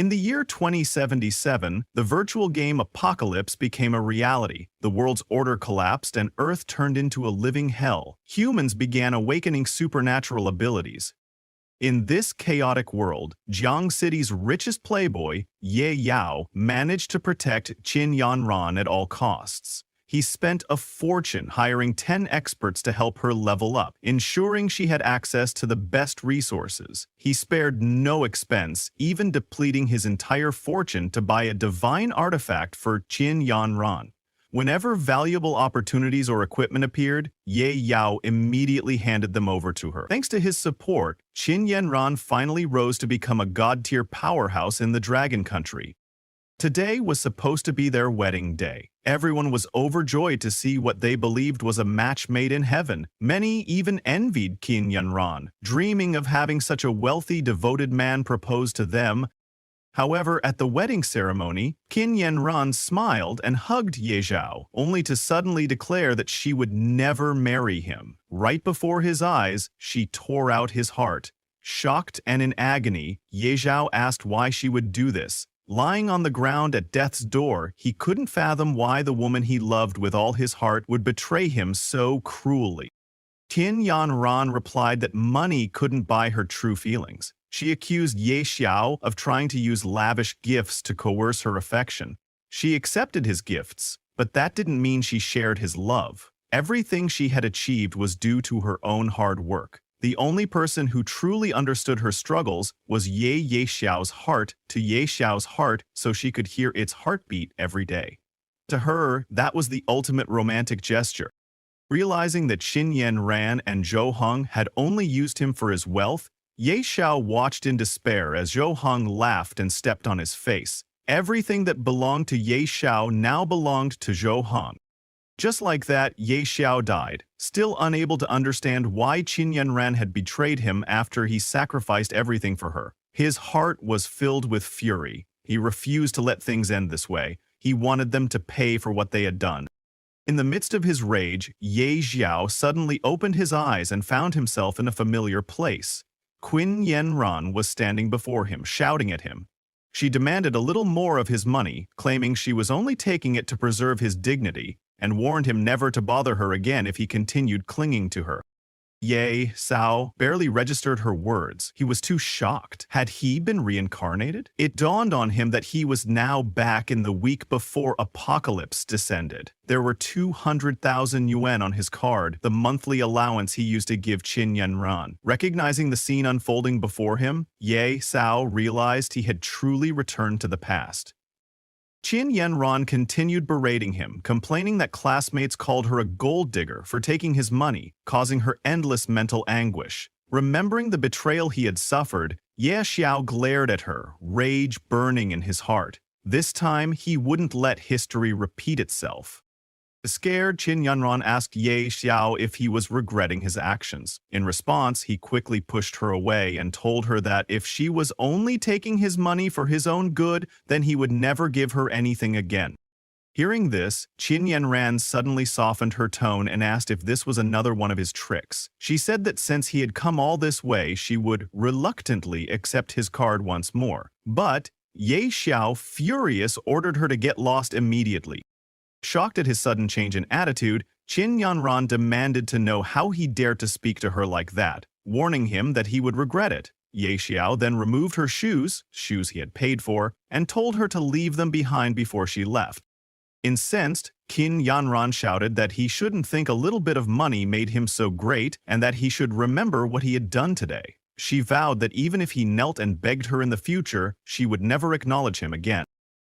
In the year 2077, the virtual game Apocalypse became a reality. The world's order collapsed and Earth turned into a living hell. Humans began awakening supernatural abilities. In this chaotic world, Jiang City's richest playboy, Ye Yao, managed to protect Qin Yanran at all costs. He spent a fortune hiring 10 experts to help her level up, ensuring she had access to the best resources. He spared no expense, even depleting his entire fortune to buy a divine artifact for Qin Yanran. Whenever valuable opportunities or equipment appeared, Ye Yao immediately handed them over to her. Thanks to his support, Qin Yanran finally rose to become a god-tier powerhouse in the Dragon Country. Today was supposed to be their wedding day. Everyone was overjoyed to see what they believed was a match made in heaven. Many even envied Qin Yanran, dreaming of having such a wealthy, devoted man propose to them. However, at the wedding ceremony, Qin Yanran smiled and hugged Ye Zhao, only to suddenly declare that she would never marry him. Right before his eyes, she tore out his heart. Shocked and in agony, Ye Zhao asked why she would do this. Lying on the ground at death's door, he couldn't fathom why the woman he loved with all his heart would betray him so cruelly. Qin Yanran replied that money couldn't buy her true feelings. She accused Ye Xiao of trying to use lavish gifts to coerce her affection. She accepted his gifts, but that didn't mean she shared his love. Everything she had achieved was due to her own hard work. The only person who truly understood her struggles was Ye Xiao's heart to Ye Xiao's heart so she could hear its heartbeat every day. To her, that was the ultimate romantic gesture. Realizing that Qin Yanran and Zhou Heng had only used him for his wealth, Ye Xiao watched in despair as Zhou Heng laughed and stepped on his face. Everything that belonged to Ye Xiao now belonged to Zhou Heng. Just like that, Ye Xiao died, still unable to understand why Qin Yanran had betrayed him after he sacrificed everything for her. His heart was filled with fury. He refused to let things end this way. He wanted them to pay for what they had done. In the midst of his rage, Ye Xiao suddenly opened his eyes and found himself in a familiar place. Qin Yanran was standing before him, shouting at him. She demanded a little more of his money, claiming she was only taking it to preserve his dignity, and warned him never to bother her again if he continued clinging to her. Ye Xiao barely registered her words. He was too shocked. Had he been reincarnated? It dawned on him that he was now back in the week before Apocalypse descended. There were 200,000 yuan on his card, the monthly allowance he used to give Qin Yanran. Recognizing the scene unfolding before him, Ye Xiao realized he had truly returned to the past. Qin Yanran continued berating him, complaining that classmates called her a gold digger for taking his money, causing her endless mental anguish. Remembering the betrayal he had suffered, Ye Xiao glared at her, rage burning in his heart. This time, he wouldn't let history repeat itself. Scared, Qin Yanran asked Ye Xiao if he was regretting his actions. In response, he quickly pushed her away and told her that if she was only taking his money for his own good, then he would never give her anything again. Hearing this, Qin Yanran suddenly softened her tone and asked if this was another one of his tricks. She said that since he had come all this way, she would reluctantly accept his card once more. But Ye Xiao, furious, ordered her to get lost immediately. Shocked at his sudden change in attitude, Qin Yanran demanded to know how he dared to speak to her like that, warning him that he would regret it. Ye Xiao then removed her shoes he had paid for, and told her to leave them behind before she left. Incensed, Qin Yanran shouted that he shouldn't think a little bit of money made him so great and that he should remember what he had done today. She vowed that even if he knelt and begged her in the future, she would never acknowledge him again.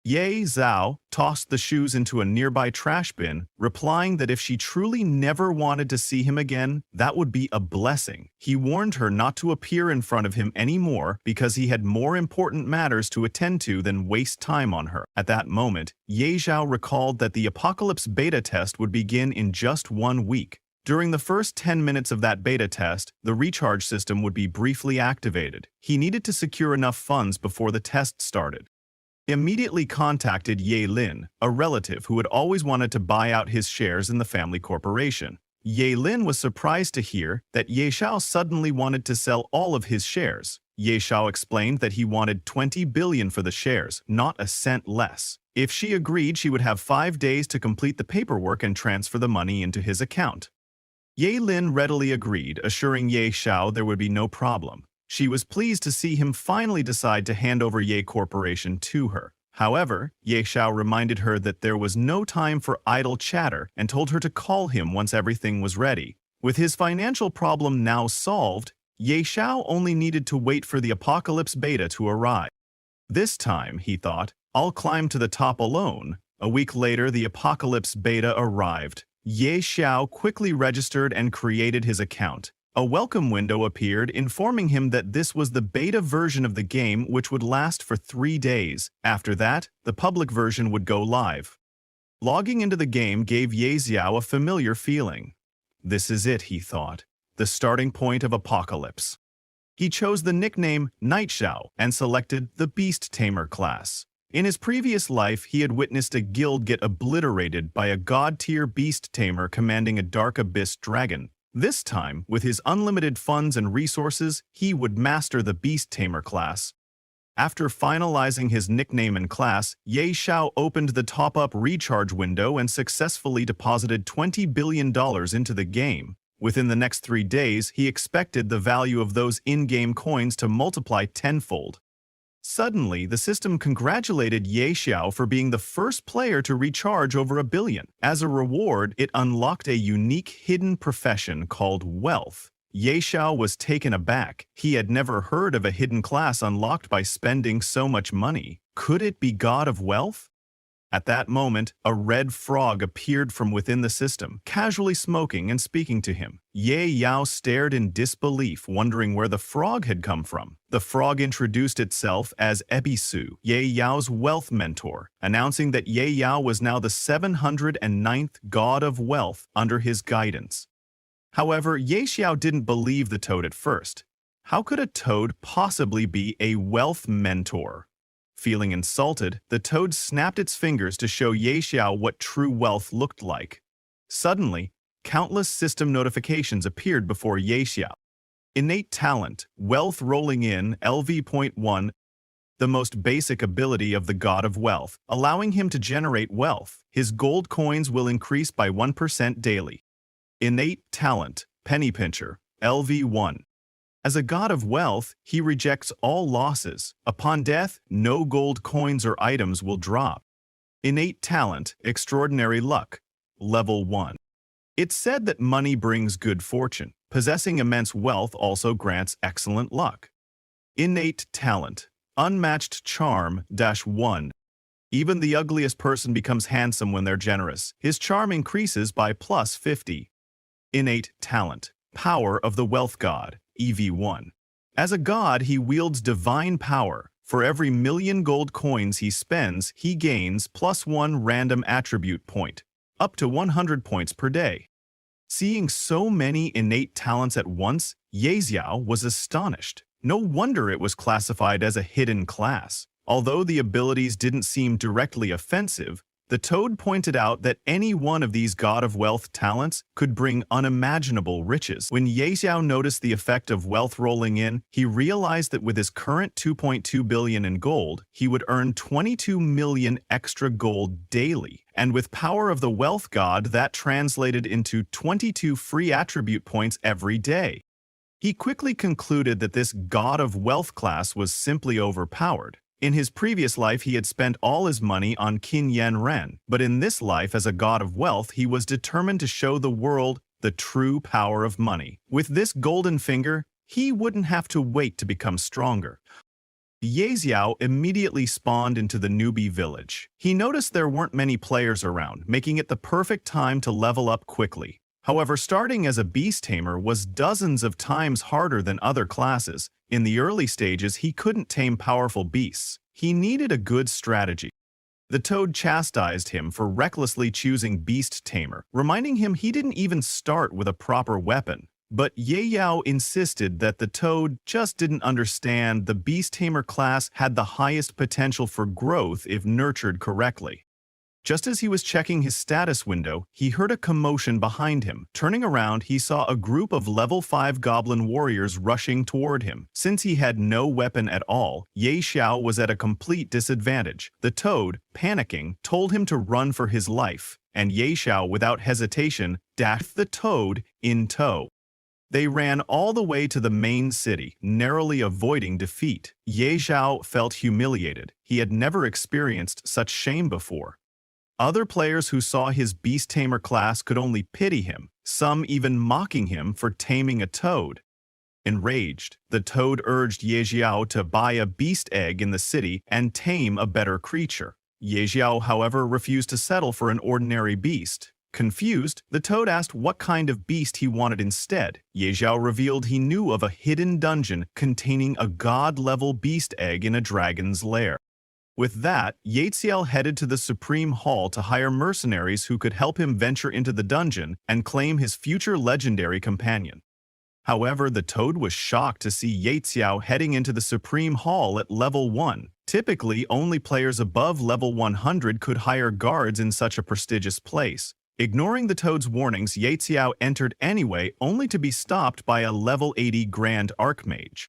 Ye Zhao tossed the shoes into a nearby trash bin, replying that if she truly never wanted to see him again, that would be a blessing. He warned her not to appear in front of him anymore because he had more important matters to attend to than waste time on her. At that moment, Ye Zhao recalled that the Apocalypse beta test would begin in just 1 week. During the first 10 minutes of that beta test, the recharge system would be briefly activated. He needed to secure enough funds before the test started. Immediately contacted Ye Lin, a relative who had always wanted to buy out his shares in the family corporation. Ye Lin was surprised to hear that Ye Xiao suddenly wanted to sell all of his shares. Ye Xiao explained that he wanted 20 billion for the shares, not a cent less. If she agreed, she would have 5 days to complete the paperwork and transfer the money into his account. Ye Lin readily agreed, assuring Ye Xiao there would be no problem. She was pleased to see him finally decide to hand over Ye Corporation to her. However, Ye Xiao reminded her that there was no time for idle chatter and told her to call him once everything was ready. With his financial problem now solved, Ye Xiao only needed to wait for the Apocalypse Beta to arrive. This time, he thought, I'll climb to the top alone. A week later, the Apocalypse Beta arrived. Ye Xiao quickly registered and created his account. A welcome window appeared informing him that this was the beta version of the game, which would last for 3 days. After that, the public version would go live. Logging into the game gave Ye Xiao a familiar feeling. This is it, he thought, the starting point of Apocalypse. He chose the nickname Night Xiao and selected the Beast Tamer class. In his previous life, he had witnessed a guild get obliterated by a god-tier beast tamer commanding a dark abyss dragon. This time, with his unlimited funds and resources, he would master the beast tamer class. After finalizing his nickname and class, Ye Xiao opened the top-up recharge window and successfully deposited $20 billion into the game. Within the next 3 days, he expected the value of those in-game coins to multiply tenfold. Suddenly, the system congratulated Ye Xiao for being the first player to recharge over $1 billion. As a reward, it unlocked a unique hidden profession called Wealth. Ye Xiao was taken aback. He had never heard of a hidden class unlocked by spending so much money. Could it be God of Wealth? At that moment, a red frog appeared from within the system, casually smoking and speaking to him. Ye Xiao stared in disbelief, wondering where the frog had come from. The frog introduced itself as Ebisu, Ye Xiao's wealth mentor, announcing that Ye Xiao was now the 709th god of wealth under his guidance. However, Ye Xiao didn't believe the toad at first. How could a toad possibly be a wealth mentor? Feeling insulted, the toad snapped its fingers to show Ye Xiao what true wealth looked like. Suddenly, countless system notifications appeared before Ye Xiao. Innate talent, wealth rolling in, LV.1, the most basic ability of the god of wealth, allowing him to generate wealth. His gold coins will increase by 1% daily. Innate talent, penny pincher, LV.1. As a god of wealth, he rejects all losses. Upon death, no gold coins or items will drop. Innate talent, extraordinary luck, level 1. It's said that money brings good fortune. Possessing immense wealth also grants excellent luck. Innate talent, unmatched charm, -1. Even the ugliest person becomes handsome when they're generous. His charm increases by +50. Innate talent, power of the wealth god, EV1. As a god, he wields divine power. For every 1,000,000 gold coins he spends, he gains +1 random attribute point, up to 100 points per day. Seeing so many innate talents at once, Ye Xiao was astonished. No wonder it was classified as a hidden class. Although the abilities didn't seem directly offensive, the toad pointed out that any one of these god of wealth talents could bring unimaginable riches. When Ye Xiao noticed the effect of wealth rolling in, he realized that with his current 2.2 billion in gold, he would earn 22 million extra gold daily. And with power of the wealth god, that translated into 22 free attribute points every day. He quickly concluded that this god of wealth class was simply overpowered. In his previous life, he had spent all his money on Qin Yen Ren, but in this life as a god of wealth, he was determined to show the world the true power of money. With this golden finger, he wouldn't have to wait to become stronger. Ye Xiao immediately spawned into the newbie village. He noticed there weren't many players around, making it the perfect time to level up quickly. However, starting as a beast tamer was dozens of times harder than other classes. In the early stages, he couldn't tame powerful beasts. He needed a good strategy. The toad chastised him for recklessly choosing beast tamer, reminding him he didn't even start with a proper weapon. But Ye Xiao insisted that the toad just didn't understand the beast tamer class had the highest potential for growth if nurtured correctly. Just as he was checking his status window, he heard a commotion behind him. Turning around, he saw a group of level 5 goblin warriors rushing toward him. Since he had no weapon at all, Ye Xiao was at a complete disadvantage. The toad, panicking, told him to run for his life, and Ye Xiao, without hesitation, dashed the toad in tow. They ran all the way to the main city, narrowly avoiding defeat. Ye Xiao felt humiliated. He had never experienced such shame before. Other players who saw his beast tamer class could only pity him, some even mocking him for taming a toad. Enraged, the toad urged Ye Xiao to buy a beast egg in the city and tame a better creature. Ye Xiao, however, refused to settle for an ordinary beast. Confused, the toad asked what kind of beast he wanted instead. Ye Xiao revealed he knew of a hidden dungeon containing a god-level beast egg in a dragon's lair. With that, Ye Xiao headed to the Supreme Hall to hire mercenaries who could help him venture into the dungeon and claim his future legendary companion. However, the toad was shocked to see Ye Xiao heading into the Supreme Hall at level 1. Typically, only players above level 100 could hire guards in such a prestigious place. Ignoring the toad's warnings, Ye Xiao entered anyway, only to be stopped by a level 80 Grand Archmage.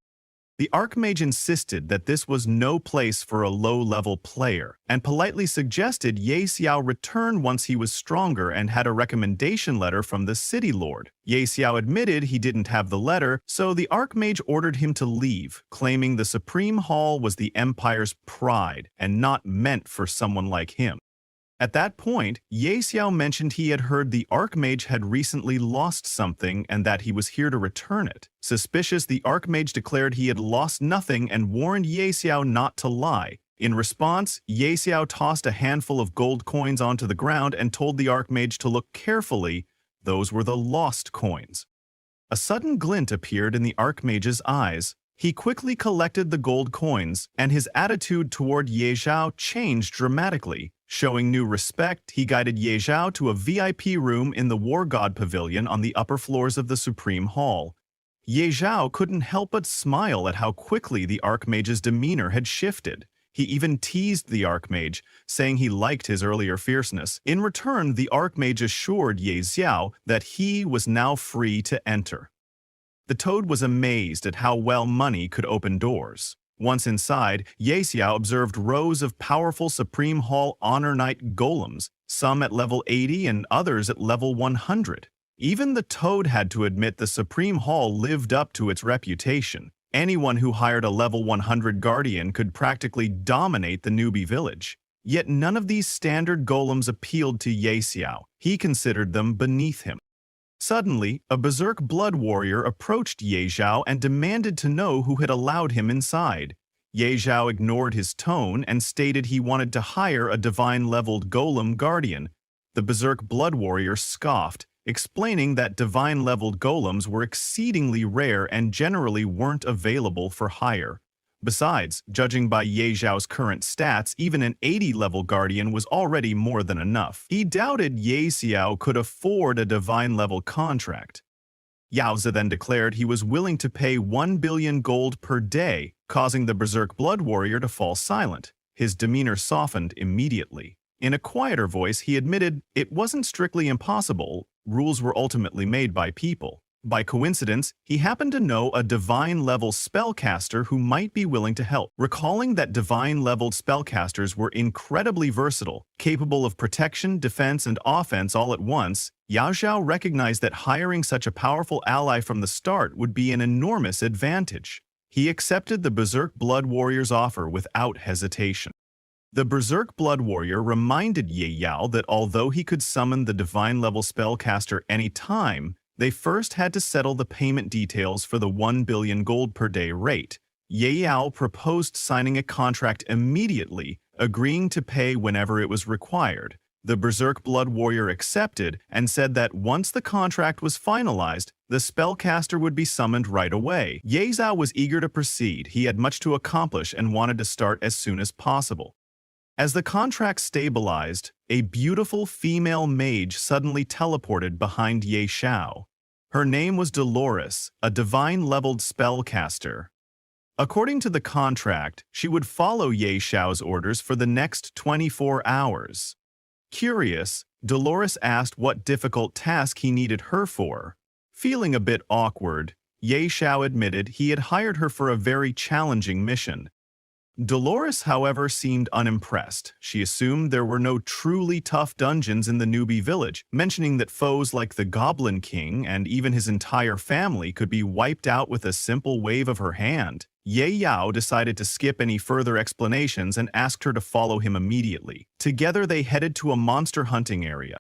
The Archmage insisted that this was no place for a low-level player, and politely suggested Ye Xiao return once he was stronger and had a recommendation letter from the City Lord. Ye Xiao admitted he didn't have the letter, so the Archmage ordered him to leave, claiming the Supreme Hall was the Empire's pride and not meant for someone like him. At that point, Ye Xiao mentioned he had heard the Archmage had recently lost something and that he was here to return it. Suspicious, the Archmage declared he had lost nothing and warned Ye Xiao not to lie. In response, Ye Xiao tossed a handful of gold coins onto the ground and told the Archmage to look carefully. Those were the lost coins. A sudden glint appeared in the Archmage's eyes. He quickly collected the gold coins, and his attitude toward Ye Xiao changed dramatically. Showing new respect, he guided Ye Xiao to a VIP room in the War God Pavilion on the upper floors of the Supreme Hall. Ye Xiao couldn't help but smile at how quickly the Archmage's demeanor had shifted. He even teased the Archmage, saying he liked his earlier fierceness. In return, the Archmage assured Ye Xiao that he was now free to enter. The toad was amazed at how well money could open doors. Once inside, Ye Xiao observed rows of powerful Supreme Hall Honor Knight golems, some at level 80 and others at level 100. Even the toad had to admit the Supreme Hall lived up to its reputation. Anyone who hired a level 100 guardian could practically dominate the newbie village. Yet none of these standard golems appealed to Ye Xiao. He considered them beneath him. Suddenly, a berserk blood warrior approached Ye Xiao and demanded to know who had allowed him inside. Ye Xiao ignored his tone and stated he wanted to hire a divine-leveled golem guardian. The berserk blood warrior scoffed, explaining that divine-leveled golems were exceedingly rare and generally weren't available for hire. Besides, judging by Ye Xiao's current stats, even an 80-level guardian was already more than enough. He doubted Ye Xiao could afford a divine-level contract. Yaozi then declared he was willing to pay 1 billion gold per day, causing the berserk blood warrior to fall silent. His demeanor softened immediately. In a quieter voice, he admitted it wasn't strictly impossible. Rules were ultimately made by people. By coincidence, he happened to know a divine-level spellcaster who might be willing to help. Recalling that divine-leveled spellcasters were incredibly versatile, capable of protection, defense, and offense all at once, Yao Xiao recognized that hiring such a powerful ally from the start would be an enormous advantage. He accepted the Berserk Blood Warrior's offer without hesitation. The Berserk Blood Warrior reminded Ye Yao that although he could summon the divine-level spellcaster any time, they first had to settle the payment details for the 1 billion gold per day rate. Ye Yao proposed signing a contract immediately, agreeing to pay whenever it was required. The Berserk Blood Warrior accepted and said that once the contract was finalized, the spellcaster would be summoned right away. Ye Zhao was eager to proceed. He had much to accomplish and wanted to start as soon as possible. As the contract stabilized, a beautiful female mage suddenly teleported behind Ye Xiao. Her name was Dolores, a divine-leveled spellcaster. According to the contract, she would follow Ye Xiao's orders for the next 24 hours. Curious, Dolores asked what difficult task he needed her for. Feeling a bit awkward, Ye Xiao admitted he had hired her for a very challenging mission. Dolores, however, seemed unimpressed. She assumed there were no truly tough dungeons in the newbie village, mentioning that foes like the Goblin King and even his entire family could be wiped out with a simple wave of her hand. Ye Yao decided to skip any further explanations and asked her to follow him immediately. Together they headed to a monster hunting area.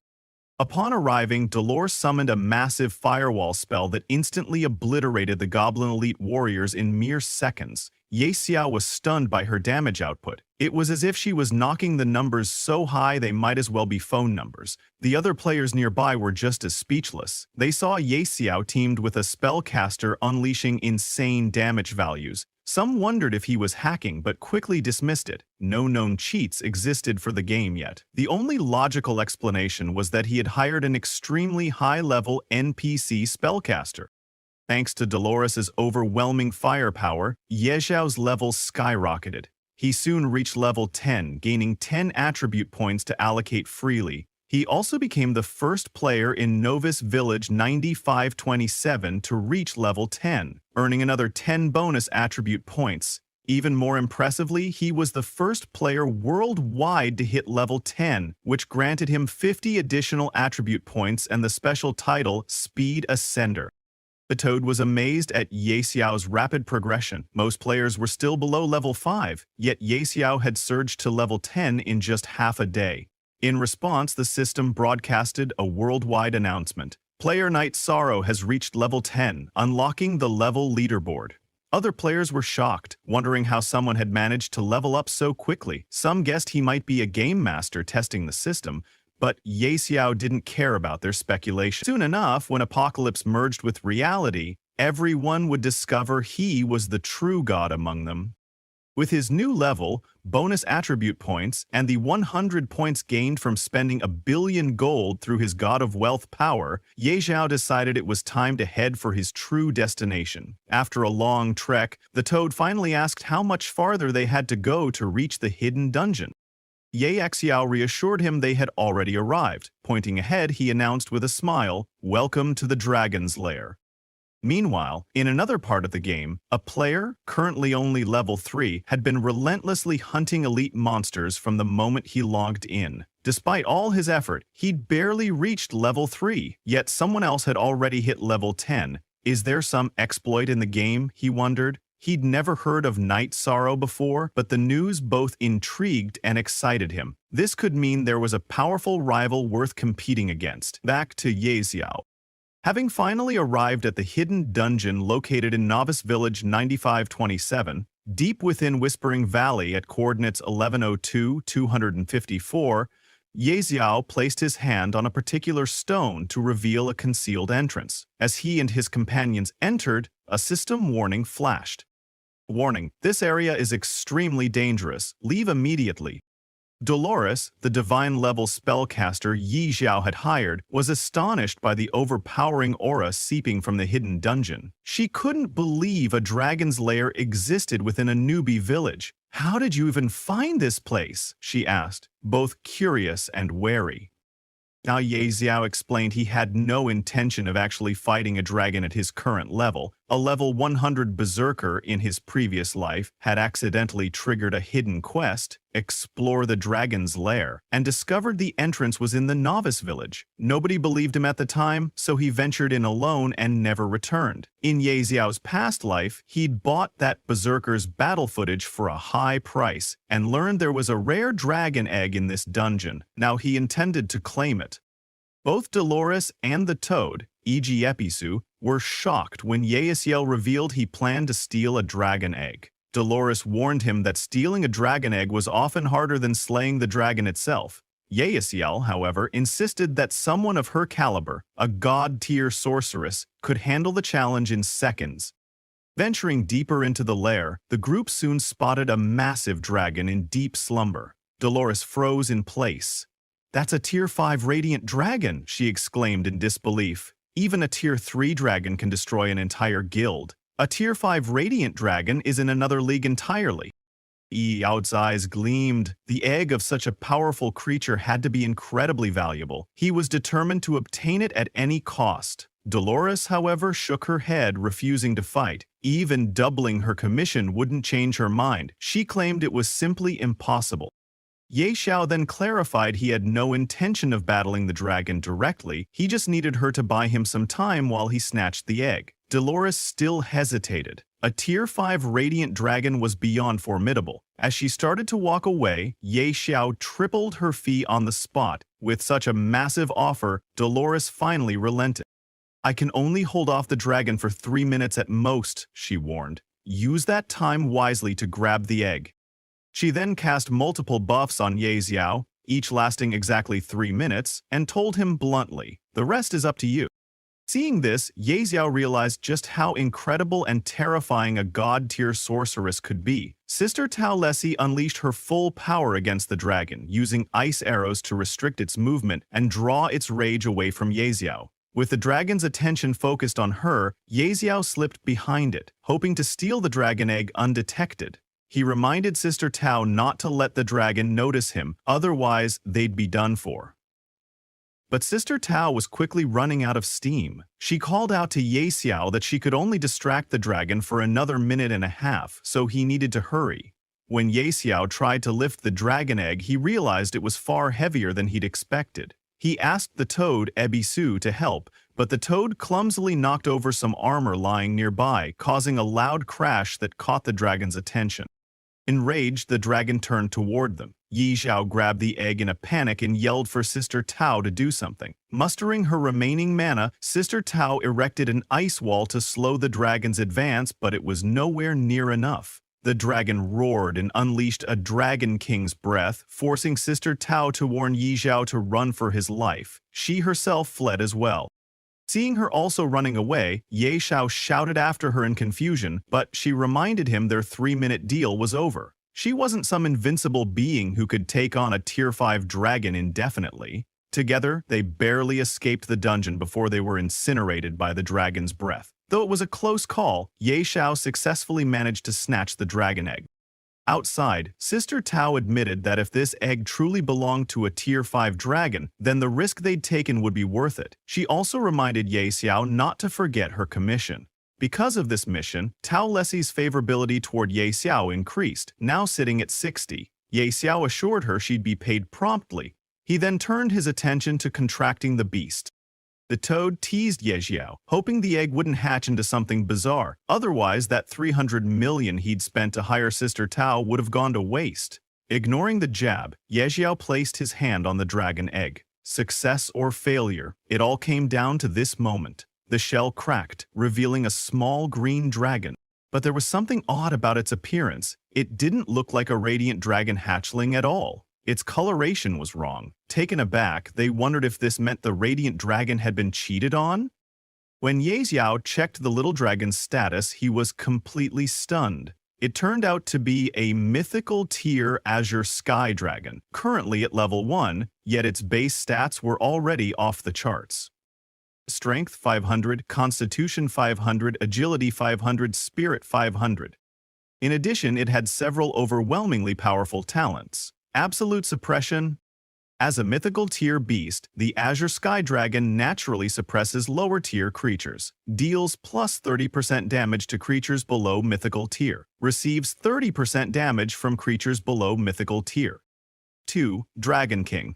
Upon arriving, Dolores summoned a massive firewall spell that instantly obliterated the Goblin Elite warriors in mere seconds. Ye Xiao was stunned by her damage output. It was as if she was knocking the numbers so high they might as well be phone numbers. The other players nearby were just as speechless. They saw Ye Xiao teamed with a spellcaster unleashing insane damage values. Some wondered if he was hacking, but quickly dismissed it. No known cheats existed for the game yet. The only logical explanation was that he had hired an extremely high-level NPC spellcaster. Thanks to Dolores' overwhelming firepower, Ye Xiao's levels skyrocketed. He soon reached level 10, gaining 10 attribute points to allocate freely. He also became the first player in Novice Village 9527 to reach level 10, earning another 10 bonus attribute points. Even more impressively, he was the first player worldwide to hit level 10, which granted him 50 additional attribute points and the special title Speed Ascender. The Toad was amazed at Ye Xiao's rapid progression. Most players were still below level 5, yet Ye Xiao had surged to level 10 in just half a day. In response, the system broadcasted a worldwide announcement. Player Night Sorrow has reached level 10, unlocking the level leaderboard. Other players were shocked, wondering how someone had managed to level up so quickly. Some guessed he might be a game master testing the system, but Ye Xiao didn't care about their speculation. Soon enough, when Apocalypse merged with reality, everyone would discover he was the true god among them. With his new level, bonus attribute points, and the 100 points gained from spending 1 billion gold through his God of Wealth power, Ye Xiao decided it was time to head for his true destination. After a long trek, the Toad finally asked how much farther they had to go to reach the hidden dungeon. Ye Xiao reassured him they had already arrived. Pointing ahead, he announced with a smile, "Welcome to the Dragon's Lair." Meanwhile, in another part of the game, a player, currently only level 3, had been relentlessly hunting elite monsters from the moment he logged in. Despite all his effort, he'd barely reached level 3, yet someone else had already hit level 10. Is there some exploit in the game, he wondered? He'd never heard of Night Sorrow before, but the news both intrigued and excited him. This could mean there was a powerful rival worth competing against. Back to Ye Xiao. Having finally arrived at the hidden dungeon located in Novice Village 9527, deep within Whispering Valley at coordinates 1102-254, Ye Xiao placed his hand on a particular stone to reveal a concealed entrance. As he and his companions entered, a system warning flashed. Warning: this area is extremely dangerous. Leave immediately. Dolores, the divine-level spellcaster Ye Xiao had hired, was astonished by the overpowering aura seeping from the hidden dungeon. She couldn't believe a dragon's lair existed within a newbie village. "How did you even find this place?" she asked, both curious and wary. Now Ye Xiao explained he had no intention of actually fighting a dragon at his current level. A level 100 berserker in his previous life had accidentally triggered a hidden quest, explore the dragon's lair, and discovered the entrance was in the novice village. Nobody believed him at the time, so he ventured in alone and never returned. In Ye Xiao's past life, he'd bought that berserker's battle footage for a high price and learned there was a rare dragon egg in this dungeon. Now he intended to claim it. Both Dolores and the Toad, e.g. Episu, were shocked when Ye Xiao revealed he planned to steal a dragon egg. Dolores warned him that stealing a dragon egg was often harder than slaying the dragon itself. Ye Xiao, however, insisted that someone of her caliber, a god-tier sorceress, could handle the challenge in seconds. Venturing deeper into the lair, the group soon spotted a massive dragon in deep slumber. Dolores froze in place. "That's a Tier 5 Radiant Dragon," she exclaimed in disbelief. "Even a Tier 3 dragon can destroy an entire guild. A Tier 5 Radiant Dragon is in another league entirely." Yao's eyes gleamed. The egg of such a powerful creature had to be incredibly valuable. He was determined to obtain it at any cost. Dolores, however, shook her head, refusing to fight. Even doubling her commission wouldn't change her mind. She claimed it was simply impossible. Ye Xiao then clarified he had no intention of battling the dragon directly, he just needed her to buy him some time while he snatched the egg. Dolores still hesitated. A Tier 5 Radiant Dragon was beyond formidable. As she started to walk away, Ye Xiao tripled her fee on the spot. With such a massive offer, Dolores finally relented. "I can only hold off the dragon for 3 minutes at most," she warned. "Use that time wisely to grab the egg." She then cast multiple buffs on Ye Xiao, each lasting exactly 3 minutes, and told him bluntly, "The rest is up to you." Seeing this, Ye Xiao realized just how incredible and terrifying a god-tier sorceress could be. Sister Tao Lessie unleashed her full power against the dragon, using ice arrows to restrict its movement and draw its rage away from Ye Xiao. With the dragon's attention focused on her, Ye Xiao slipped behind it, hoping to steal the dragon egg undetected. He reminded Sister Tao not to let the dragon notice him, otherwise they'd be done for. But Sister Tao was quickly running out of steam. She called out to Ye Xiao that she could only distract the dragon for another minute and a half, so he needed to hurry. When Ye Xiao tried to lift the dragon egg, he realized it was far heavier than he'd expected. He asked the toad, Ebisu, to help, but the toad clumsily knocked over some armor lying nearby, causing a loud crash that caught the dragon's attention. Enraged, the dragon turned toward them. Ye Xiao grabbed the egg in a panic and yelled for Sister Tao to do something. Mustering her remaining mana, Sister Tao erected an ice wall to slow the dragon's advance, but it was nowhere near enough. The dragon roared and unleashed a Dragon King's breath, forcing Sister Tao to warn Ye Xiao to run for his life. She herself fled as well. Seeing her also running away, Ye Xiao shouted after her in confusion, but she reminded him their 3-minute deal was over. She wasn't some invincible being who could take on a Tier 5 dragon indefinitely. Together, they barely escaped the dungeon before they were incinerated by the dragon's breath. Though it was a close call, Ye Xiao successfully managed to snatch the dragon egg. Outside, Sister Tao admitted that if this egg truly belonged to a Tier 5 dragon, then the risk they'd taken would be worth it. She also reminded Ye Xiao not to forget her commission. Because of this mission, Tao Lessie's favorability toward Ye Xiao increased, now sitting at 60. Ye Xiao assured her she'd be paid promptly. He then turned his attention to contracting the beast. The toad teased Ye Xiao, hoping the egg wouldn't hatch into something bizarre. Otherwise, that 300 million he'd spent to hire Sister Tao would have gone to waste. Ignoring the jab, Ye Xiao placed his hand on the dragon egg. Success or failure, it all came down to this moment. The shell cracked, revealing a small green dragon. But there was something odd about its appearance. It didn't look like a radiant dragon hatchling at all. Its coloration was wrong. Taken aback, they wondered if this meant the radiant dragon had been cheated on. When Ye Xiao checked the little dragon's status, he was completely stunned. It turned out to be a mythical tier Azure Sky Dragon, currently at level 1, yet its base stats were already off the charts. Strength 500, Constitution 500, Agility 500, Spirit 500. In addition, it had several overwhelmingly powerful talents. Absolute Suppression. As a mythical tier beast, the Azure Sky Dragon naturally suppresses lower tier creatures, deals plus 30% damage to creatures below mythical tier, receives 30% damage from creatures below mythical tier. 2. Dragon King.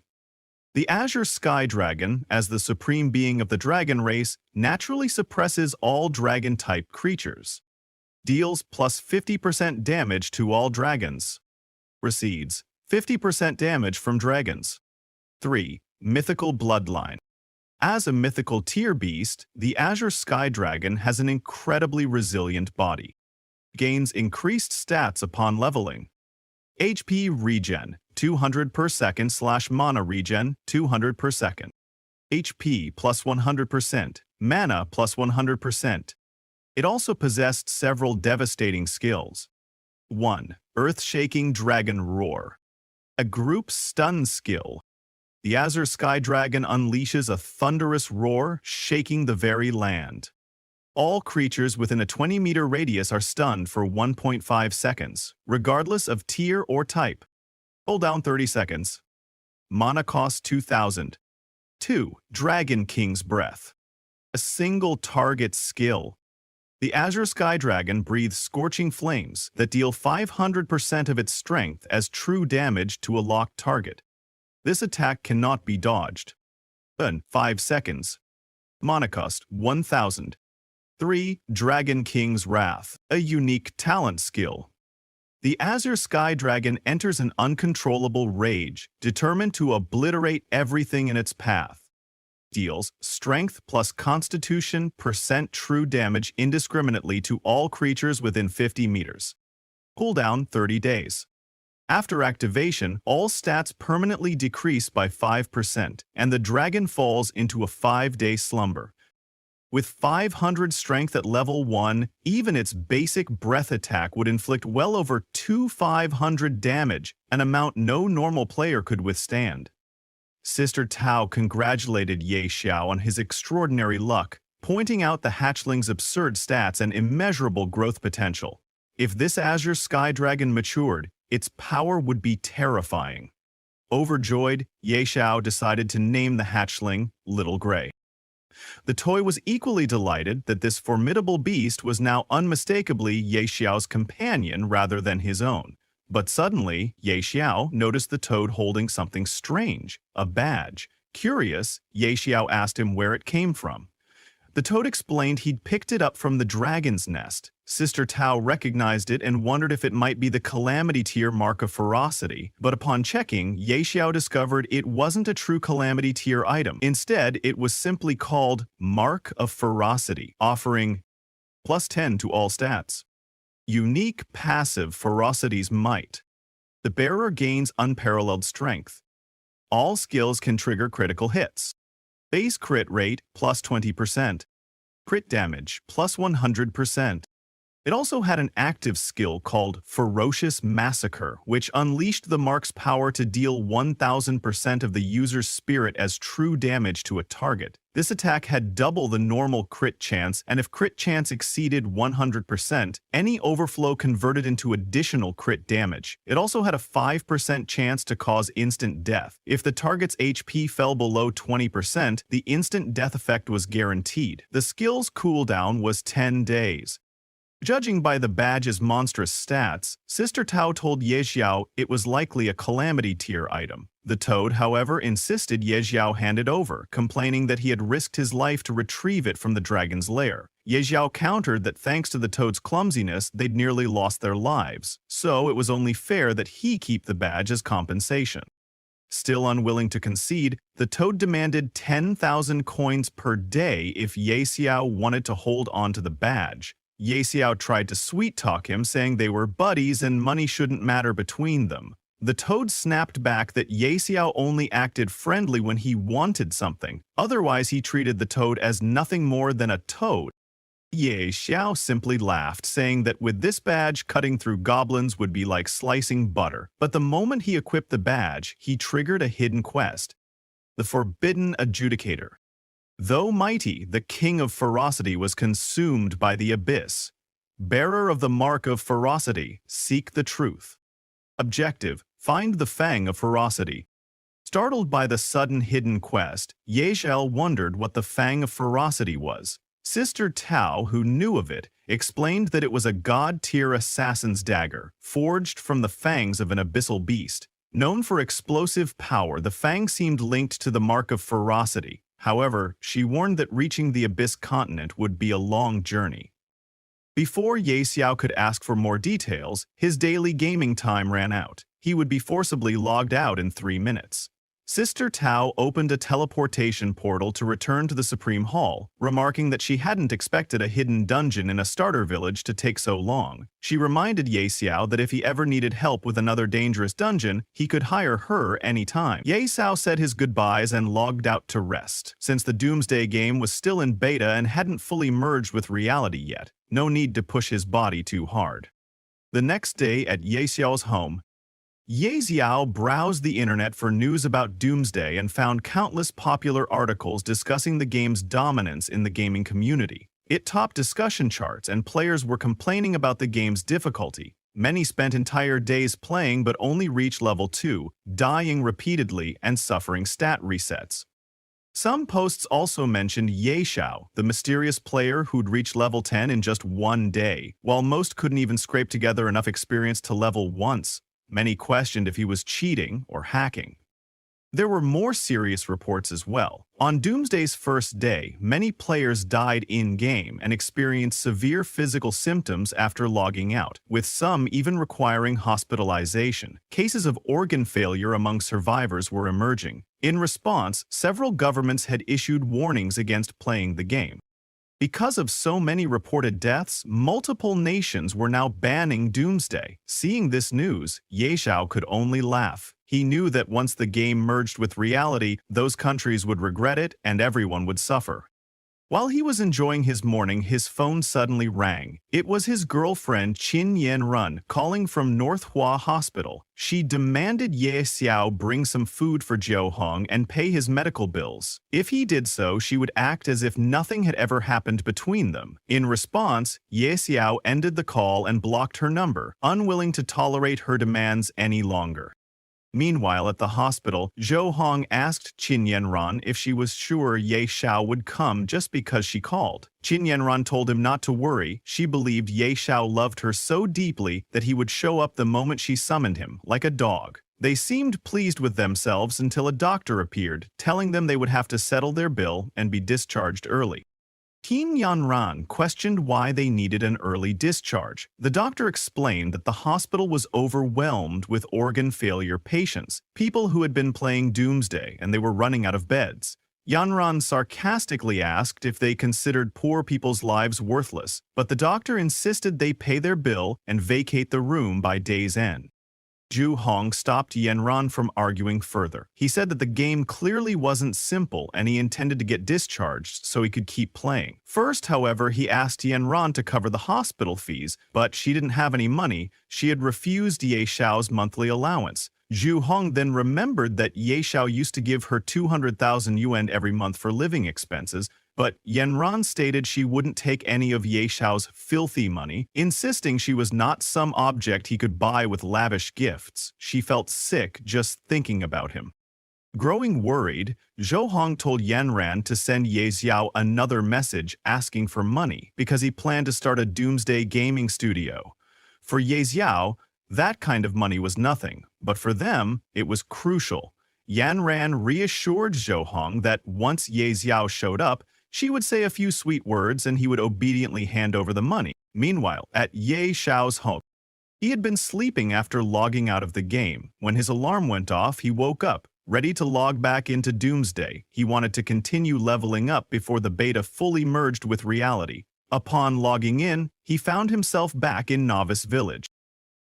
The Azure Sky Dragon, as the supreme being of the dragon race, naturally suppresses all dragon-type creatures. Deals plus 50% damage to all dragons. Recedes 50% damage from dragons. 3. Mythical Bloodline. As a mythical tier beast, the Azure Sky Dragon has an incredibly resilient body. Gains increased stats upon leveling. HP regen, 200 per second / mana regen, 200 per second. HP plus 100%, mana plus 100%. It also possessed several devastating skills. 1. Earth-shaking Dragon Roar. A group stun skill. The Azure Sky Dragon unleashes a thunderous roar, shaking the very land. All creatures within a 20-meter radius are stunned for 1.5 seconds, regardless of tier or type. Hold down 30 seconds. Mana cost 2,000. 2. Dragon King's Breath. A single target skill. The Azure Sky Dragon breathes scorching flames that deal 500% of its strength as true damage to a locked target. This attack cannot be dodged. 5 seconds. Mana cost 1,000. 3. Dragon King's Wrath, a unique talent skill. The Azure Sky Dragon enters an uncontrollable rage, determined to obliterate everything in its path. Deals strength plus constitution % true damage indiscriminately to all creatures within 50 meters. Cooldown 30 days. After activation, all stats permanently decrease by 5%, and the dragon falls into a 5-day slumber. With 500 strength at level 1, even its basic breath attack would inflict well over 2,500 damage, an amount no normal player could withstand. Sister Tao congratulated Ye Xiao on his extraordinary luck, pointing out the hatchling's absurd stats and immeasurable growth potential. If this Azure Sky Dragon matured, its power would be terrifying. Overjoyed, Ye Xiao decided to name the hatchling Little Gray. The toy was equally delighted that this formidable beast was now unmistakably Ye Xiao's companion rather than his own. But suddenly, Ye Xiao noticed the toad holding something strange, a badge. Curious, Ye Xiao asked him where it came from. The toad explained he'd picked it up from the dragon's nest. Sister Tao recognized it and wondered if it might be the Calamity Tier Mark of Ferocity, but upon checking, Ye Xiao discovered it wasn't a true Calamity Tier item. Instead, it was simply called Mark of Ferocity, offering +10 to all stats. Unique passive Ferocity's Might. The bearer gains unparalleled strength. All skills can trigger critical hits. Base crit rate +20%. Crit damage +100%. It also had an active skill called Ferocious Massacre, which unleashed the mark's power to deal 1,000% of the user's spirit as true damage to a target. This attack had double the normal crit chance, and if crit chance exceeded 100%, any overflow converted into additional crit damage. It also had a 5% chance to cause instant death. If the target's HP fell below 20%, the instant death effect was guaranteed. The skill's cooldown was 10 days. Judging by the badge's monstrous stats, Sister Tao told Ye Xiao it was likely a Calamity Tier item. The toad, however, insisted Ye Xiao hand it over, complaining that he had risked his life to retrieve it from the dragon's lair. Ye Xiao countered that thanks to the toad's clumsiness, they'd nearly lost their lives, so it was only fair that he keep the badge as compensation. Still unwilling to concede, the toad demanded 10,000 coins per day if Ye Xiao wanted to hold on to the badge. Ye Xiao tried to sweet-talk him, saying they were buddies and money shouldn't matter between them. The toad snapped back that Ye Xiao only acted friendly when he wanted something. Otherwise, he treated the toad as nothing more than a toad. Ye Xiao simply laughed, saying that with this badge, cutting through goblins would be like slicing butter. But the moment he equipped the badge, he triggered a hidden quest. The Forbidden Adjudicator. Though mighty, the King of Ferocity was consumed by the abyss. Bearer of the Mark of Ferocity, seek the truth. Objective, find the Fang of Ferocity. Startled by the sudden hidden quest, Ye Xiao wondered what the Fang of Ferocity was. Sister Tao, who knew of it, explained that it was a god-tier assassin's dagger, forged from the fangs of an abyssal beast. Known for explosive power, the fang seemed linked to the Mark of Ferocity. However, she warned that reaching the Abyss continent would be a long journey. Before Ye Xiao could ask for more details, his daily gaming time ran out. He would be forcibly logged out in 3 minutes. Sister Tao opened a teleportation portal to return to the Supreme Hall, remarking that she hadn't expected a hidden dungeon in a starter village to take so long. She reminded Ye Xiao that if he ever needed help with another dangerous dungeon, he could hire her anytime. Ye Xiao said his goodbyes and logged out to rest. Since the Doomsday game was still in beta and hadn't fully merged with reality yet, no need to push his body too hard. The next day at Ye Xiao's home, Ye Xiao browsed the internet for news about Doomsday and found countless popular articles discussing the game's dominance in the gaming community. It topped discussion charts and players were complaining about the game's difficulty. Many spent entire days playing but only reached level 2, dying repeatedly and suffering stat resets. Some posts also mentioned Ye Xiao, the mysterious player who'd reached level 10 in just one day, while most couldn't even scrape together enough experience to level once. Many questioned if he was cheating or hacking. There were more serious reports as well. On Doomsday's first day, many players died in-game and experienced severe physical symptoms after logging out, with some even requiring hospitalization. Cases of organ failure among survivors were emerging. In response, several governments had issued warnings against playing the game. Because of so many reported deaths, multiple nations were now banning Doomsday. Seeing this news, Ye Xiao could only laugh. He knew that once the game merged with reality, those countries would regret it and everyone would suffer. While he was enjoying his morning, his phone suddenly rang. It was his girlfriend Qin Yanran calling from North Hua Hospital. She demanded Ye Xiao bring some food for Zhou Hong and pay his medical bills. If he did so, she would act as if nothing had ever happened between them. In response, Ye Xiao ended the call and blocked her number, unwilling to tolerate her demands any longer. Meanwhile, at the hospital, Zhou Hong asked Qin Yanran if she was sure Ye Xiao would come just because she called. Qin Yanran told him not to worry. She believed Ye Xiao loved her so deeply that he would show up the moment she summoned him, like a dog. They seemed pleased with themselves until a doctor appeared, telling them they would have to settle their bill and be discharged early. Qin Yanran questioned why they needed an early discharge. The doctor explained that the hospital was overwhelmed with organ failure patients, people who had been playing Doomsday and they were running out of beds. Yanran sarcastically asked if they considered poor people's lives worthless, but the doctor insisted they pay their bill and vacate the room by day's end. Zhu Hong stopped Yanran from arguing further. He said that the game clearly wasn't simple and he intended to get discharged so he could keep playing. First, however, he asked Yanran to cover the hospital fees, but she didn't have any money. She had refused Ye Xiao's monthly allowance. Zhu Hong then remembered that Ye Xiao used to give her 200,000 yuan every month for living expenses, but Yanran stated she wouldn't take any of Ye Xiao's filthy money, insisting she was not some object he could buy with lavish gifts. She felt sick just thinking about him. Growing worried, Zhou Hong told Yanran to send Ye Xiao another message asking for money because he planned to start a Doomsday gaming studio. For Ye Xiao, that kind of money was nothing, but for them, it was crucial. Yanran reassured Zhou Hong that once Ye Xiao showed up, she would say a few sweet words and he would obediently hand over the money. Meanwhile, at Ye Xiao's home, he had been sleeping after logging out of the game. When his alarm went off, he woke up, ready to log back into Doomsday. He wanted to continue leveling up before the beta fully merged with reality. Upon logging in, he found himself back in Novice Village.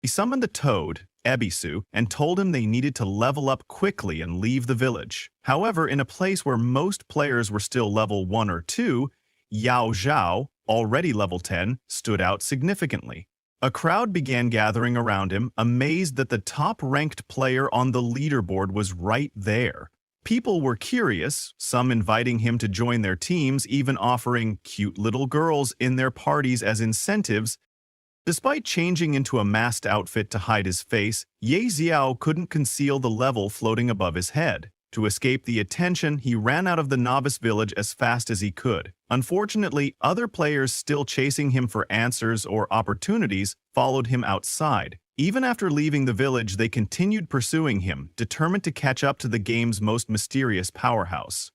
He summoned the toad, Ebisu, and told him they needed to level up quickly and leave the village. However, in a place where most players were still level 1 or 2, Yao Zhao, already level 10, stood out significantly. A crowd began gathering around him, amazed that the top-ranked player on the leaderboard was right there. People were curious, some inviting him to join their teams, even offering cute little girls in their parties as incentives. Despite changing into a masked outfit to hide his face, Ye Xiao couldn't conceal the level floating above his head. To escape the attention, he ran out of the novice village as fast as he could. Unfortunately, other players still chasing him for answers or opportunities followed him outside. Even after leaving the village, they continued pursuing him, determined to catch up to the game's most mysterious powerhouse.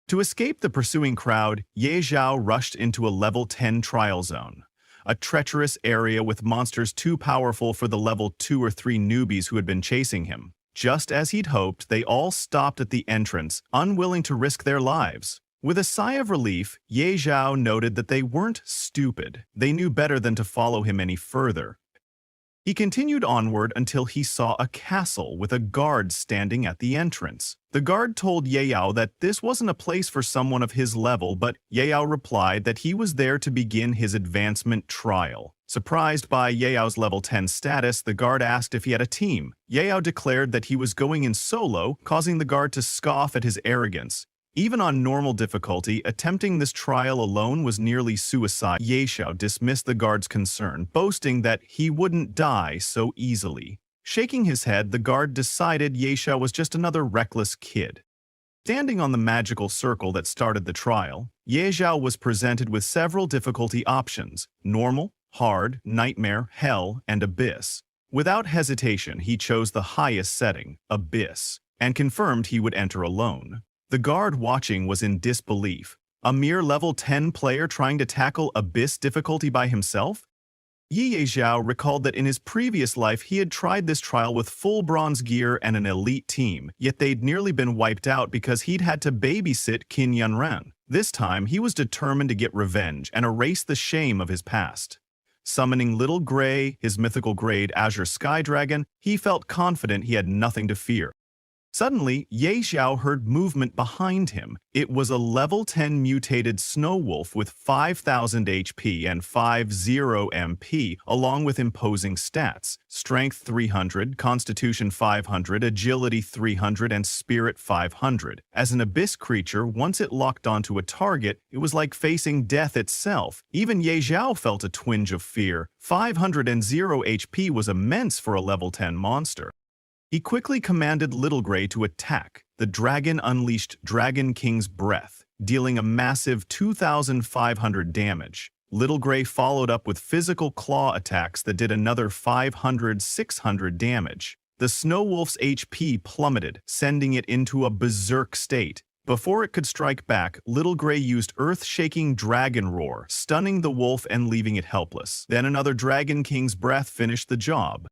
To escape the pursuing crowd, Ye Xiao rushed into a level 10 trial zone, a treacherous area with monsters too powerful for the level 2 or 3 newbies who had been chasing him. Just as he'd hoped, they all stopped at the entrance, unwilling to risk their lives. With a sigh of relief, Ye Xiao noted that they weren't stupid. They knew better than to follow him any further. He continued onward until he saw a castle with a guard standing at the entrance. The guard told Ye Yao that this wasn't a place for someone of his level, but Ye Yao replied that he was there to begin his advancement trial. Surprised by Ye Yao's level 10 status, the guard asked if he had a team. Ye Yao declared that he was going in solo, causing the guard to scoff at his arrogance. Even on normal difficulty, attempting this trial alone was nearly suicide. Ye Xiao dismissed the guard's concern, boasting that he wouldn't die so easily. Shaking his head, the guard decided Ye Xiao was just another reckless kid. Standing on the magical circle that started the trial, Ye Xiao was presented with several difficulty options: normal, hard, nightmare, hell, and abyss. Without hesitation, he chose the highest setting, abyss, and confirmed he would enter alone. The guard watching was in disbelief. A mere level 10 player trying to tackle abyss difficulty by himself? Ye Xiao recalled that in his previous life he had tried this trial with full bronze gear and an elite team, yet they'd nearly been wiped out because he'd had to babysit Qin Yunren. This time, he was determined to get revenge and erase the shame of his past. Summoning Little Gray, his mythical grade Azure Sky Dragon, he felt confident he had nothing to fear. Suddenly, Ye Xiao heard movement behind him. It was a level 10 mutated snow wolf with 5,000 HP and 50 MP, along with imposing stats: Strength 300, Constitution 500, Agility 300, and Spirit 500. As an abyss creature, once it locked onto a target, it was like facing death itself. Even Ye Xiao felt a twinge of fear. 500 and 0 HP was immense for a level 10 monster. He quickly commanded Little Gray to attack. The dragon unleashed Dragon King's Breath, dealing a massive 2,500 damage. Little Gray followed up with physical claw attacks that did another 500-600 damage. The Snow Wolf's HP plummeted, sending it into a berserk state. Before it could strike back, Little Gray used earth-shaking Dragon Roar, stunning the wolf and leaving it helpless. Then another Dragon King's Breath finished the job.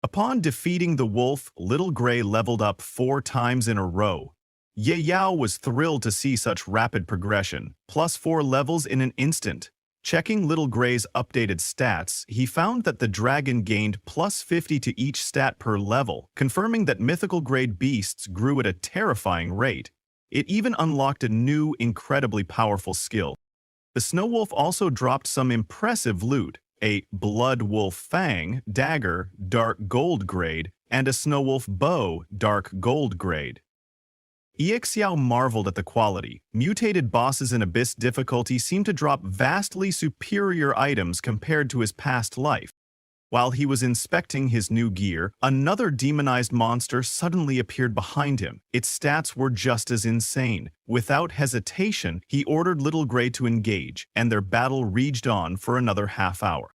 Upon defeating the wolf, Little Gray leveled up 4 times in a row. Ye Xiao was thrilled to see such rapid progression, plus 4 levels in an instant. Checking Little Gray's updated stats, he found that the dragon gained plus 50 to each stat per level, confirming that mythical grade beasts grew at a terrifying rate. It even unlocked a new, incredibly powerful skill. The Snow Wolf also dropped some impressive loot: a Blood Wolf Fang dagger, dark gold grade, and a Snow Wolf bow, dark gold grade. Xiao marveled at the quality. Mutated bosses in Abyss difficulty seemed to drop vastly superior items compared to his past life. While he was inspecting his new gear, another demonized monster suddenly appeared behind him. Its stats were just as insane. Without hesitation, he ordered Little Gray to engage, and their battle raged on for another half hour.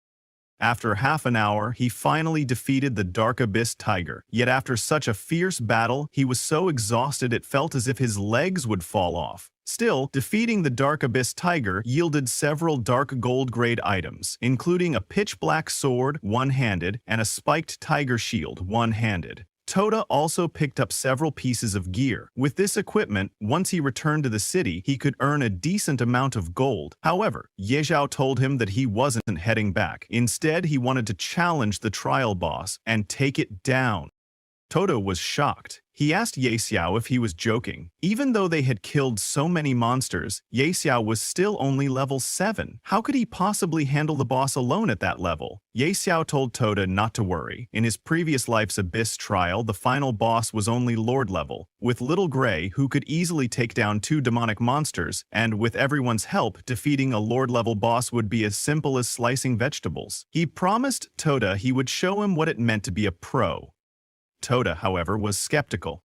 After half an hour, he finally defeated the Dark Abyss Tiger. Yet after such a fierce battle, he was so exhausted it felt as if his legs would fall off. Still, defeating the Dark Abyss Tiger yielded several dark gold grade items, including a pitch-black sword, one-handed, and a spiked tiger shield, one-handed. Toda also picked up several pieces of gear. With this equipment, once he returned to the city, he could earn a decent amount of gold. However, Ye Xiao told him that he wasn't heading back. Instead, he wanted to challenge the trial boss and take it down. Toda was shocked. He asked Ye Xiao if he was joking. Even though they had killed so many monsters, Ye Xiao was still only level 7. How could he possibly handle the boss alone at that level? Ye Xiao told Toda not to worry. In his previous life's Abyss trial, the final boss was only Lord level. With Little Gray, who could easily take down 2 demonic monsters, and with everyone's help, defeating a Lord level boss would be as simple as slicing vegetables. He promised Toda he would show him what it meant to be a pro. Toda, however, was skeptical.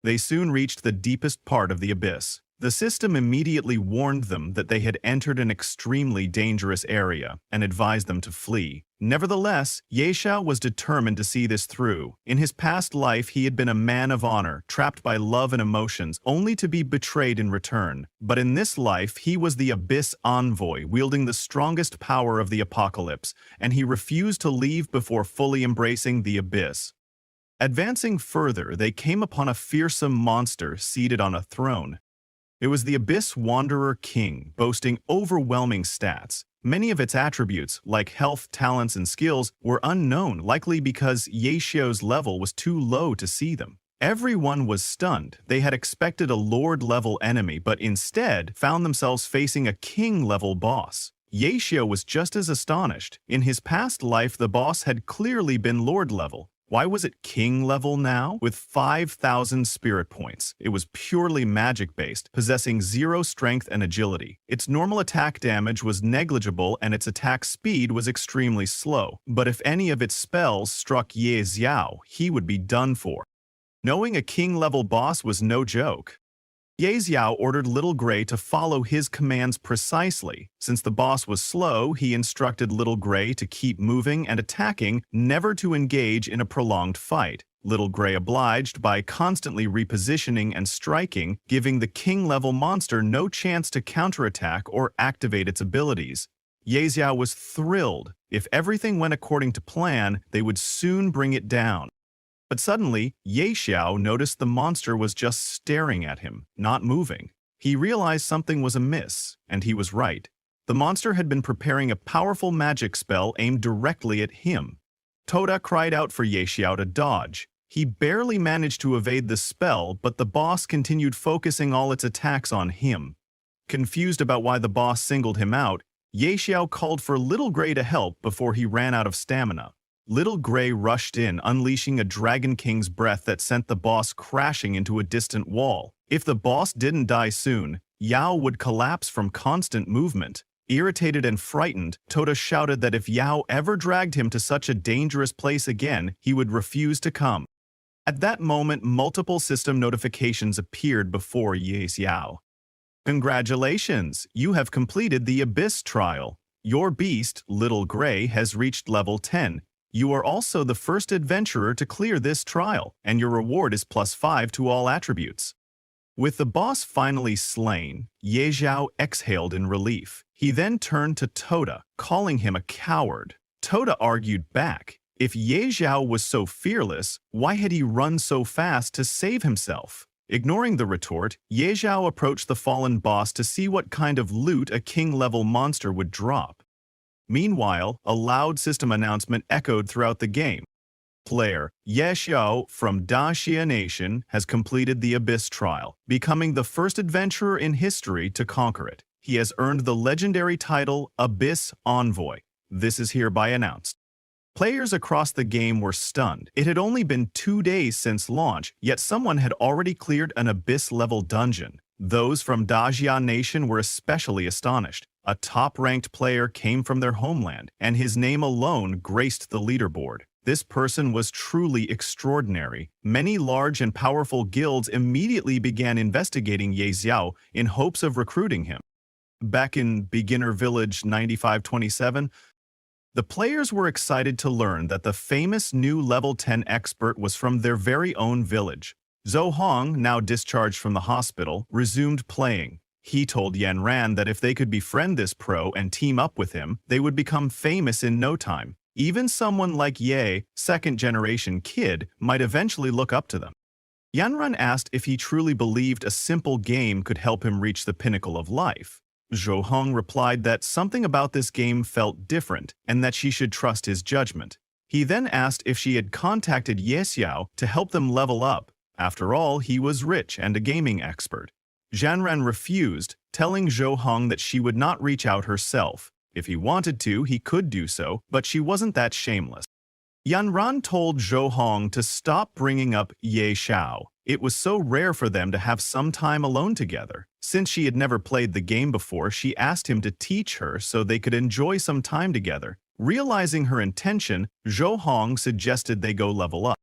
They soon reached the deepest part of the abyss. The system immediately warned them that they had entered an extremely dangerous area and advised them to flee. Nevertheless, Ye Xiao was determined to see this through. In his past life, he had been a man of honor, trapped by love and emotions, only to be betrayed in return. But in this life, he was the Abyss Envoy, wielding the strongest power of the apocalypse, and he refused to leave before fully embracing the abyss. Advancing further, they came upon a fearsome monster seated on a throne. It was the Abyss Wanderer King, boasting overwhelming stats. Many of its attributes, like health, talents, and skills, were unknown, likely because Ye Xiao's level was too low to see them. Everyone was stunned. They had expected a Lord-level enemy, but instead found themselves facing a King-level boss. Ye Xiao was just as astonished. In his past life, the boss had clearly been Lord-level. Why was it king level now? With 5,000 spirit points, it was purely magic-based, possessing 0 strength and agility. Its normal attack damage was negligible and its attack speed was extremely slow. But if any of its spells struck Ye Xiao, he would be done for. Knowing a king-level boss was no joke. Ye Xiao ordered Little Gray to follow his commands precisely. Since the boss was slow, he instructed Little Gray to keep moving and attacking, never to engage in a prolonged fight. Little Gray obliged by constantly repositioning and striking, giving the king-level monster no chance to counterattack or activate its abilities. Ye Xiao was thrilled. If everything went according to plan, they would soon bring it down. But suddenly, Ye Xiao noticed the monster was just staring at him, not moving. He realized something was amiss, and he was right. The monster had been preparing a powerful magic spell aimed directly at him. Toda cried out for Ye Xiao to dodge. He barely managed to evade the spell, but the boss continued focusing all its attacks on him. Confused about why the boss singled him out, Ye Xiao called for Little Gray to help before he ran out of stamina. Little Gray rushed in, unleashing a Dragon King's breath that sent the boss crashing into a distant wall. If the boss didn't die soon, Yao would collapse from constant movement. Irritated and frightened, Toda shouted that if Yao ever dragged him to such a dangerous place again, he would refuse to come. At that moment, multiple system notifications appeared before Ye Xiao. Congratulations! You have completed the Abyss trial. Your beast, Little Gray, has reached level 10. You are also the first adventurer to clear this trial, and your reward is +5 to all attributes. With the boss finally slain, Ye Xiao exhaled in relief. He then turned to Toda, calling him a coward. Toda argued back. If Ye Xiao was so fearless, why had he run so fast to save himself? Ignoring the retort, Ye Xiao approached the fallen boss to see what kind of loot a king-level monster would drop. Meanwhile, a loud system announcement echoed throughout the game. Player Ye Xiao from Daxia Nation has completed the Abyss trial, becoming the first adventurer in history to conquer it. He has earned the legendary title Abyss Envoy. This is hereby announced. Players across the game were stunned. It had only been 2 days since launch, yet someone had already cleared an Abyss-level dungeon. Those from Daxia Nation were especially astonished. A top-ranked player came from their homeland, and his name alone graced the leaderboard. This person was truly extraordinary. Many large and powerful guilds immediately began investigating Ye Xiao in hopes of recruiting him. Back in Beginner Village 9527, the players were excited to learn that the famous new level 10 expert was from their very own village. Zhou Hong, now discharged from the hospital, resumed playing. He told Yan Ran that if they could befriend this pro and team up with him, they would become famous in no time. Even someone like Ye, second-generation kid, might eventually look up to them. Yan Ran asked if he truly believed a simple game could help him reach the pinnacle of life. Zhou Hong replied that something about this game felt different and that she should trust his judgment. He then asked if she had contacted Ye Xiao to help them level up. After all, he was rich and a gaming expert. Jianran refused, telling Zhou Hong that she would not reach out herself. If he wanted to, he could do so, but she wasn't that shameless. Yanran told Zhou Hong to stop bringing up Ye Xiao. It was so rare for them to have some time alone together. Since she had never played the game before, she asked him to teach her so they could enjoy some time together. Realizing her intention, Zhou Hong suggested they go level up.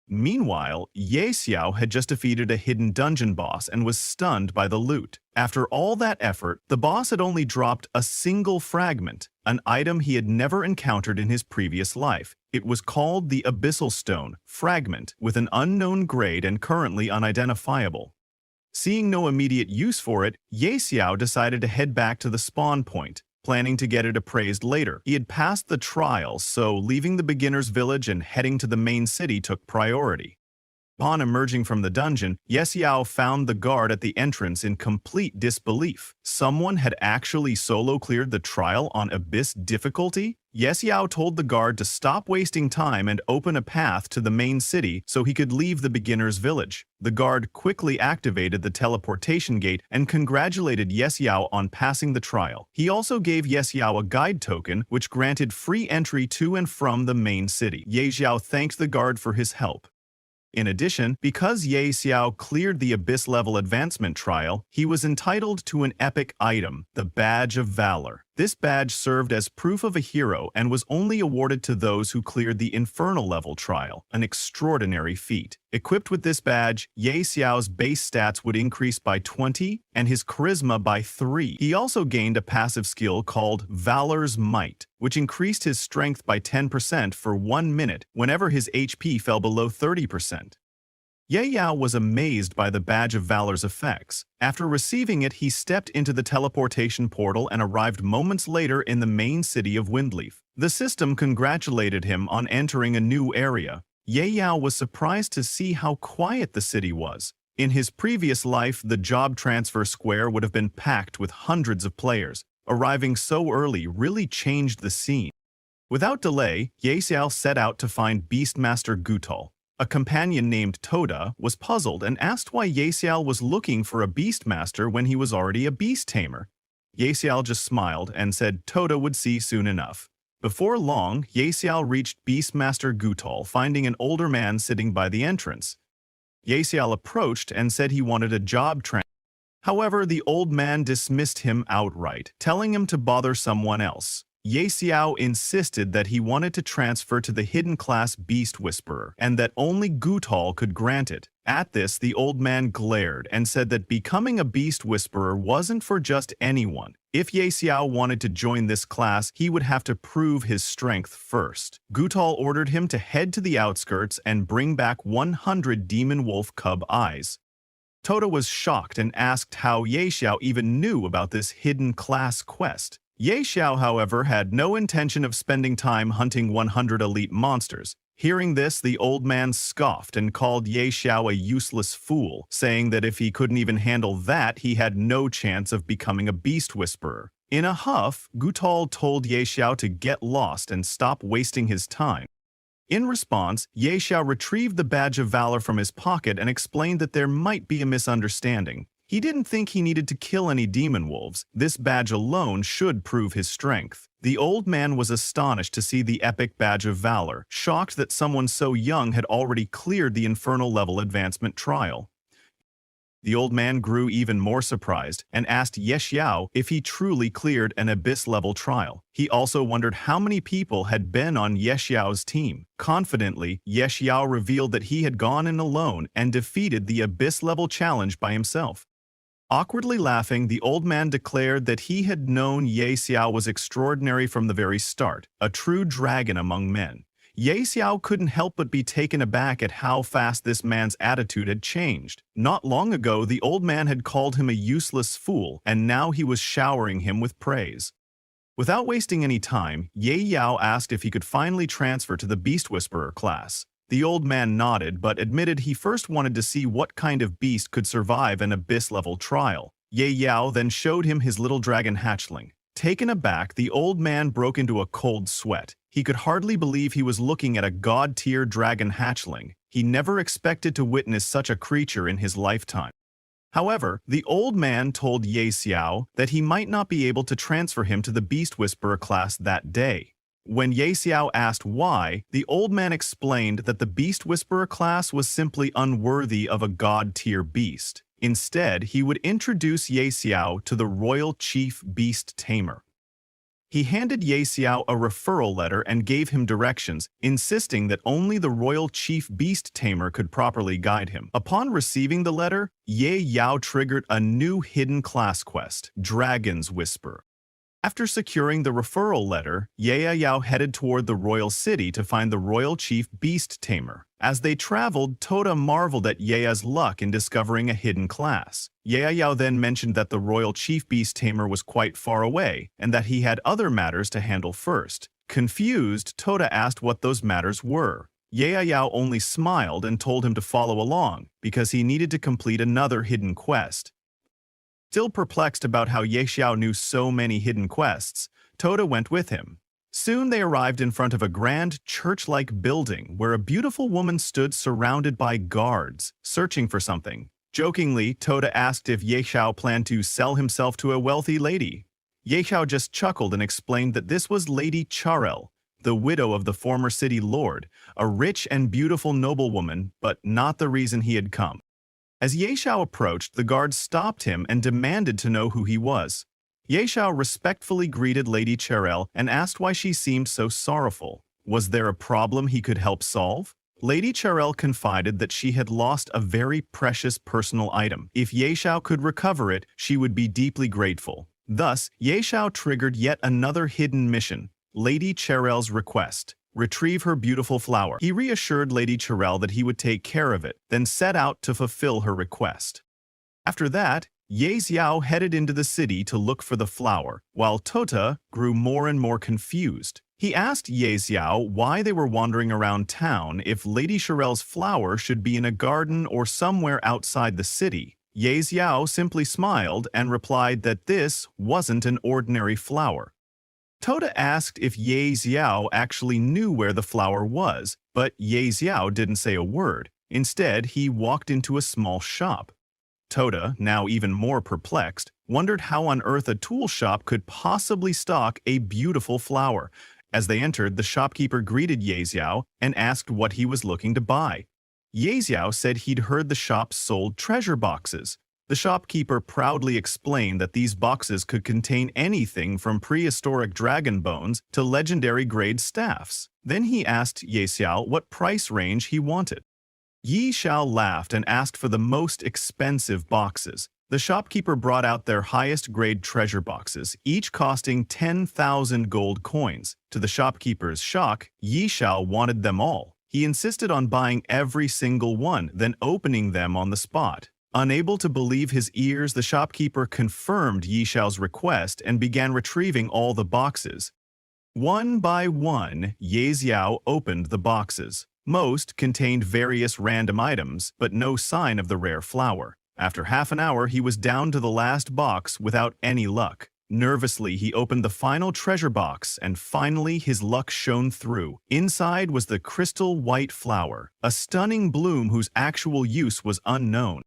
Meanwhile, Ye Xiao had just defeated a hidden dungeon boss and was stunned by the loot. After all that effort, the boss had only dropped a single fragment, an item he had never encountered in his previous life. It was called the Abyssal Stone Fragment, with an unknown grade and currently unidentifiable. Seeing no immediate use for it, Ye Xiao decided to head back to the spawn point, planning to get it appraised later. He had passed the trial, so leaving the beginner's village and heading to the main city took priority. Upon emerging from the dungeon, Yesiao found the guard at the entrance in complete disbelief. Someone had actually solo cleared the trial on Abyss difficulty? Yesiao told the guard to stop wasting time and open a path to the main city so he could leave the beginner's village. The guard quickly activated the teleportation gate and congratulated Yesiao on passing the trial. He also gave Yesiao a guide token, which granted free entry to and from the main city. Yesiao thanked the guard for his help. In addition, because Ye Xiao cleared the Abyss level advancement trial, he was entitled to an epic item, the Badge of Valor. This badge served as proof of a hero and was only awarded to those who cleared the Infernal level trial, an extraordinary feat. Equipped with this badge, Ye Xiao's base stats would increase by 20 and his charisma by 3. He also gained a passive skill called Valor's Might, which increased his strength by 10% for 1 minute whenever his HP fell below 30%. Ye Yao was amazed by the Badge of Valor's effects. After receiving it, he stepped into the teleportation portal and arrived moments later in the main city of Windleaf. The system congratulated him on entering a new area. Ye Yao was surprised to see how quiet the city was. In his previous life, the job transfer square would have been packed with hundreds of players. Arriving so early really changed the scene. Without delay, Ye Xiao set out to find Beastmaster Gutol. A companion named Toda was puzzled and asked why Ye Xiao was looking for a Beastmaster when he was already a beast tamer. Ye Xiao just smiled and said Toda would see soon enough. Before long, Ye Xiao reached Beastmaster Gutol, finding an older man sitting by the entrance. Ye Xiao approached and said he wanted a job transfer. However, the old man dismissed him outright, telling him to bother someone else. Ye Xiao insisted that he wanted to transfer to the hidden class Beast Whisperer, and that only Gutol could grant it. At this, the old man glared and said that becoming a Beast Whisperer wasn't for just anyone. If Ye Xiao wanted to join this class, he would have to prove his strength first. Gutol ordered him to head to the outskirts and bring back 100 demon wolf cub eyes. Toda was shocked and asked how Ye Xiao even knew about this hidden class quest. Ye Xiao, however, had no intention of spending time hunting 100 elite monsters. Hearing this, the old man scoffed and called Ye Xiao a useless fool, saying that if he couldn't even handle that, he had no chance of becoming a Beast Whisperer. In a huff, Gutol told Ye Xiao to get lost and stop wasting his time. In response, Ye Xiao retrieved the Badge of Valor from his pocket and explained that there might be a misunderstanding. He didn't think he needed to kill any demon wolves. This badge alone should prove his strength. The old man was astonished to see the epic Badge of Valor, shocked that someone so young had already cleared the Infernal level advancement trial. The old man grew even more surprised and asked Ye Xiao if he truly cleared an Abyss level trial. He also wondered how many people had been on Ye Xiao's team. Confidently, Ye Xiao revealed that he had gone in alone and defeated the Abyss level challenge by himself. Awkwardly laughing, the old man declared that he had known Ye Xiao was extraordinary from the very start, a true dragon among men. Ye Xiao couldn't help but be taken aback at how fast this man's attitude had changed. Not long ago, the old man had called him a useless fool, and now he was showering him with praise. Without wasting any time, Ye Yao asked if he could finally transfer to the Beast Whisperer class. The old man nodded but admitted he first wanted to see what kind of beast could survive an Abyss-level trial. Ye Yao then showed him his little dragon hatchling. Taken aback, the old man broke into a cold sweat. He could hardly believe he was looking at a god-tier dragon hatchling. He never expected to witness such a creature in his lifetime. However, the old man told Ye Xiao that he might not be able to transfer him to the Beast Whisperer class that day. When Ye Xiao asked why, the old man explained that the Beast Whisperer class was simply unworthy of a god-tier beast. Instead, he would introduce Ye Xiao to the Royal Chief Beast Tamer. He handed Ye Xiao a referral letter and gave him directions, insisting that only the Royal Chief Beast Tamer could properly guide him. Upon receiving the letter, Ye Yao triggered a new hidden class quest, Dragon's Whisper. After securing the referral letter, Ye Yao headed toward the royal city to find the Royal Chief Beast Tamer. As they traveled, Toda marveled at Ye's luck in discovering a hidden class. Ye Yao then mentioned that the Royal Chief Beast Tamer was quite far away, and that he had other matters to handle first. Confused, Toda asked what those matters were. Ye Yao only smiled and told him to follow along, because he needed to complete another hidden quest. Still perplexed about how Ye Xiao knew so many hidden quests, Toda went with him. Soon they arrived in front of a grand church-like building where a beautiful woman stood surrounded by guards, searching for something. Jokingly, Toda asked if Ye Xiao planned to sell himself to a wealthy lady. Ye Xiao just chuckled and explained that this was Lady Charel, the widow of the former city lord, a rich and beautiful noblewoman, but not the reason he had come. As Ye Xiao approached, the guards stopped him and demanded to know who he was. Ye Xiao respectfully greeted Lady Charel and asked why she seemed so sorrowful. Was there a problem he could help solve? Lady Charel confided that she had lost a very precious personal item. If Ye Xiao could recover it, she would be deeply grateful. Thus, Ye Xiao triggered yet another hidden mission, Lady Charel's request. Retrieve her beautiful flower. He reassured Lady Charel that he would take care of it, then set out to fulfill her request. After that, Ye Xiao headed into the city to look for the flower, while Tota grew more and more confused. He asked Ye Xiao why they were wandering around town if Lady Charel's flower should be in a garden or somewhere outside the city. Ye Xiao simply smiled and replied that this wasn't an ordinary flower. Tota asked if Ye Xiao actually knew where the flower was, but Ye Xiao didn't say a word. Instead, he walked into a small shop. Tota, now even more perplexed, wondered how on earth a tool shop could possibly stock a beautiful flower. As they entered, the shopkeeper greeted Ye Xiao and asked what he was looking to buy. Ye Xiao said he'd heard the shop sold treasure boxes. The shopkeeper proudly explained that these boxes could contain anything from prehistoric dragon bones to legendary-grade staffs. Then he asked Ye Xiao what price range he wanted. Ye Xiao laughed and asked for the most expensive boxes. The shopkeeper brought out their highest-grade treasure boxes, each costing 10,000 gold coins. To the shopkeeper's shock, Ye Xiao wanted them all. He insisted on buying every single one, then opening them on the spot. Unable to believe his ears, the shopkeeper confirmed Ye Xiao's request and began retrieving all the boxes. One by one, Ye Xiao opened the boxes. Most contained various random items, but no sign of the rare flower. After half an hour, he was down to the last box without any luck. Nervously, he opened the final treasure box, and finally his luck shone through. Inside was the crystal white flower, a stunning bloom whose actual use was unknown.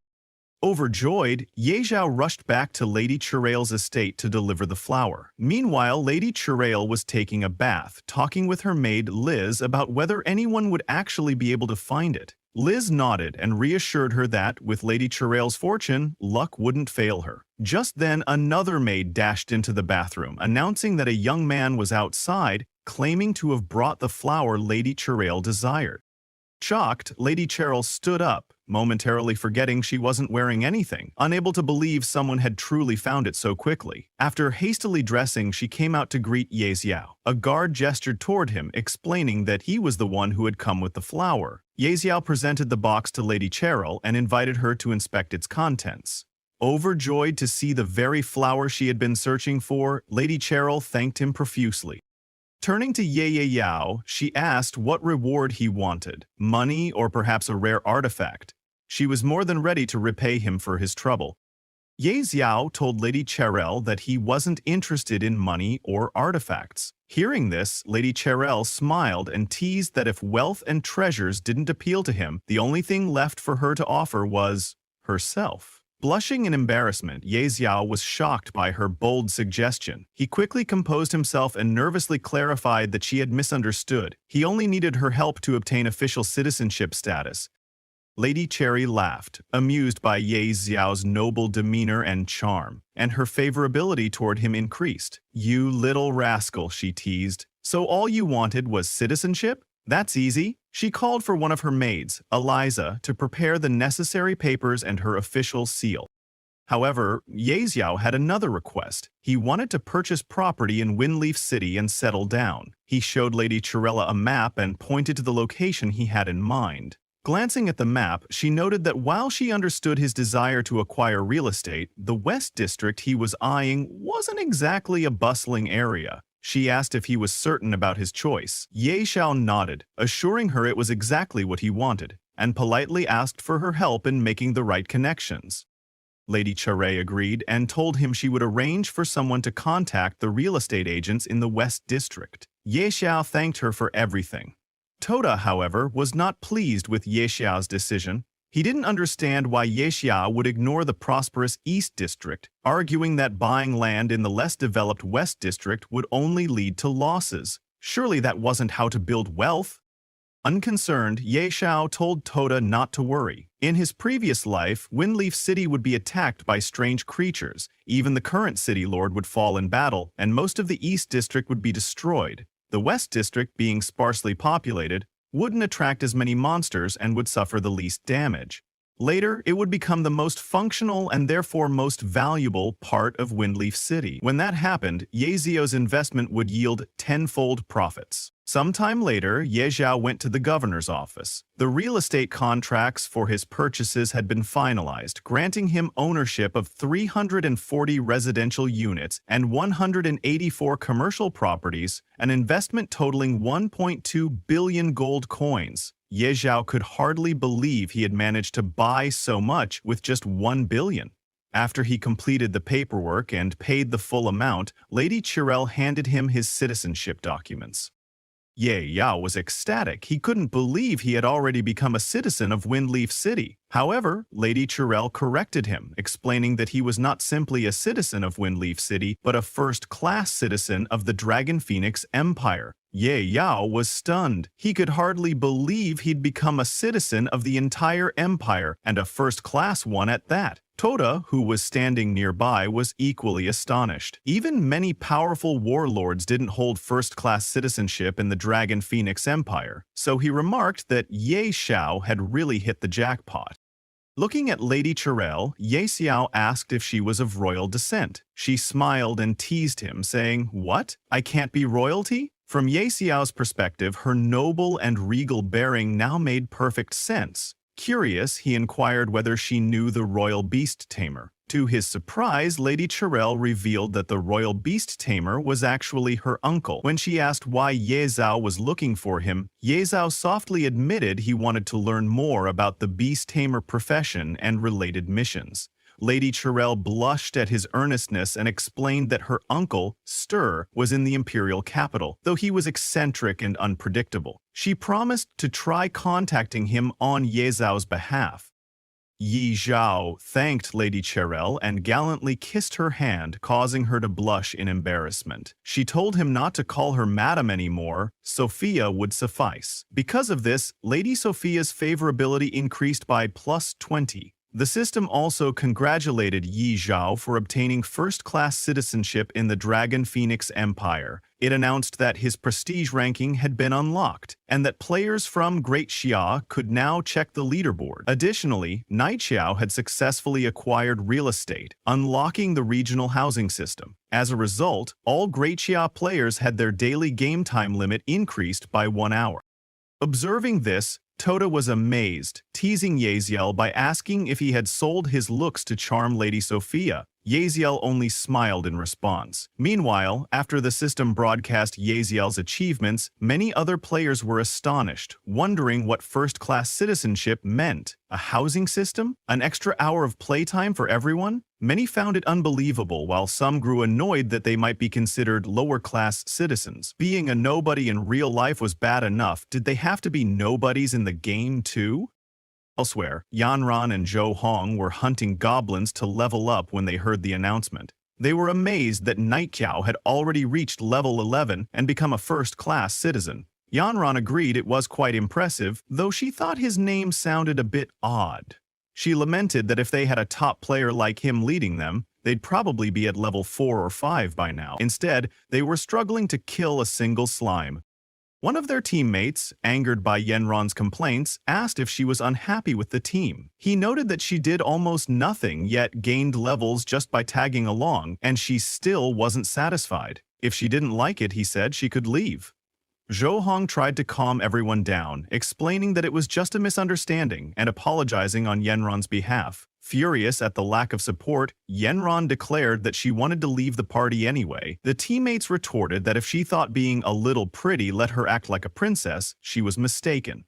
Overjoyed, Ye Xiao rushed back to Lady Charel's estate to deliver the flower. Meanwhile, Lady Charel was taking a bath, talking with her maid Liz about whether anyone would actually be able to find it. Liz nodded and reassured her that, with Lady Charel's fortune, luck wouldn't fail her. Just then, another maid dashed into the bathroom, announcing that a young man was outside, claiming to have brought the flower Lady Charel desired. Shocked, Lady Charel stood up, momentarily forgetting she wasn't wearing anything, unable to believe someone had truly found it so quickly. After hastily dressing, she came out to greet Ye Xiao. A guard gestured toward him, explaining that he was the one who had come with the flower. Ye Xiao presented the box to Lady Charel and invited her to inspect its contents. Overjoyed to see the very flower she had been searching for, Lady Charel thanked him profusely. Turning to Ye Yao, she asked what reward he wanted, money or perhaps a rare artifact. She was more than ready to repay him for his trouble. Ye Xiao told Lady Charel that he wasn't interested in money or artifacts. Hearing this, Lady Charel smiled and teased that if wealth and treasures didn't appeal to him, the only thing left for her to offer was herself. Blushing in embarrassment, Ye Xiao was shocked by her bold suggestion. He quickly composed himself and nervously clarified that she had misunderstood. He only needed her help to obtain official citizenship status. Lady Cherry laughed, amused by Ye Xiao's noble demeanor and charm, and her favorability toward him increased. "You little rascal," she teased. "So all you wanted was citizenship? That's easy." She called for one of her maids, Eliza, to prepare the necessary papers and her official seal. However, Ye Xiao had another request. He wanted to purchase property in Windleaf City and settle down. He showed Lady Charella a map and pointed to the location he had in mind. Glancing at the map, she noted that while she understood his desire to acquire real estate, the West District he was eyeing wasn't exactly a bustling area. She asked if he was certain about his choice. Ye Xiao nodded, assuring her it was exactly what he wanted, and politely asked for her help in making the right connections. Lady Chare agreed and told him she would arrange for someone to contact the real estate agents in the West District. Ye Xiao thanked her for everything. Tota, however, was not pleased with Ye Xiao's decision. He didn't understand why Ye Xiao would ignore the prosperous East District, arguing that buying land in the less developed West District would only lead to losses. Surely that wasn't how to build wealth. Unconcerned, Ye Xiao told Tota not to worry. In his previous life, Windleaf City would be attacked by strange creatures. Even the current city lord would fall in battle, and most of the East District would be destroyed. The West District, being sparsely populated, wouldn't attract as many monsters and would suffer the least damage. Later, it would become the most functional and therefore most valuable part of Windleaf City. When that happened, Ye Xiao's investment would yield tenfold profits. Sometime later, Ye Xiao went to the governor's office. The real estate contracts for his purchases had been finalized, granting him ownership of 340 residential units and 184 commercial properties, an investment totaling 1.2 billion gold coins. Ye Xiao could hardly believe he had managed to buy so much with just 1 billion. After he completed the paperwork and paid the full amount, Lady Chirel handed him his citizenship documents. Ye Yao was ecstatic. He couldn't believe he had already become a citizen of Windleaf City. However, Lady Chirel corrected him, explaining that he was not simply a citizen of Windleaf City, but a first-class citizen of the Dragon Phoenix Empire. Ye Yao was stunned. He could hardly believe he'd become a citizen of the entire empire, and a first-class one at that. Tota, who was standing nearby, was equally astonished. Even many powerful warlords didn't hold first-class citizenship in the Dragon Phoenix Empire, so he remarked that Ye Xiao had really hit the jackpot. Looking at Lady Chirel, Ye Xiao asked if she was of royal descent. She smiled and teased him, saying, "What? I can't be royalty?" From Ye Xiao's perspective, her noble and regal bearing now made perfect sense. Curious, he inquired whether she knew the royal beast tamer. To his surprise, Lady Chirel revealed that the royal beast tamer was actually her uncle. When she asked why Ye Zhao was looking for him, Ye Zhao softly admitted he wanted to learn more about the beast tamer profession and related missions. Lady Chirel blushed at his earnestness and explained that her uncle, Stir, was in the imperial capital, though he was eccentric and unpredictable. She promised to try contacting him on Ye Zhao's behalf. Yi Zhao thanked Lady Chirel and gallantly kissed her hand, causing her to blush in embarrassment. She told him not to call her madam anymore. Sophia would suffice. Because of this, Lady Sophia's favorability increased by +20. The system also congratulated Yi Zhao for obtaining first-class citizenship in the Dragon Phoenix Empire. It announced that his prestige ranking had been unlocked, and that players from Great Xia could now check the leaderboard. Additionally, Night Xiao had successfully acquired real estate, unlocking the regional housing system. As a result, all Great Xia players had their daily game time limit increased by 1 hour. Observing this, Tota was amazed, teasing Yaziel by asking if he had sold his looks to charm Lady Sophia. Yaziel only smiled in response. Meanwhile, after the system broadcast Yaziel's achievements, many other players were astonished, wondering what first-class citizenship meant. A housing system? An extra hour of playtime for everyone? Many found it unbelievable, while some grew annoyed that they might be considered lower-class citizens. Being a nobody in real life was bad enough. Did they have to be nobodies in the game, too? Elsewhere, Yanran and Zhou Hong were hunting goblins to level up when they heard the announcement. They were amazed that Night Xiao had already reached level 11 and become a first-class citizen. Yanran agreed it was quite impressive, though she thought his name sounded a bit odd. She lamented that if they had a top player like him leading them, they'd probably be at level 4 or 5 by now. Instead, they were struggling to kill a single slime. One of their teammates, angered by Yanran's complaints, asked if she was unhappy with the team. He noted that she did almost nothing, yet gained levels just by tagging along, and she still wasn't satisfied. If she didn't like it, he said, she could leave. Zhou Hong tried to calm everyone down, explaining that it was just a misunderstanding and apologizing on Yanran's behalf. Furious at the lack of support, Yenron declared that she wanted to leave the party anyway. The teammates retorted that if she thought being a little pretty let her act like a princess, she was mistaken.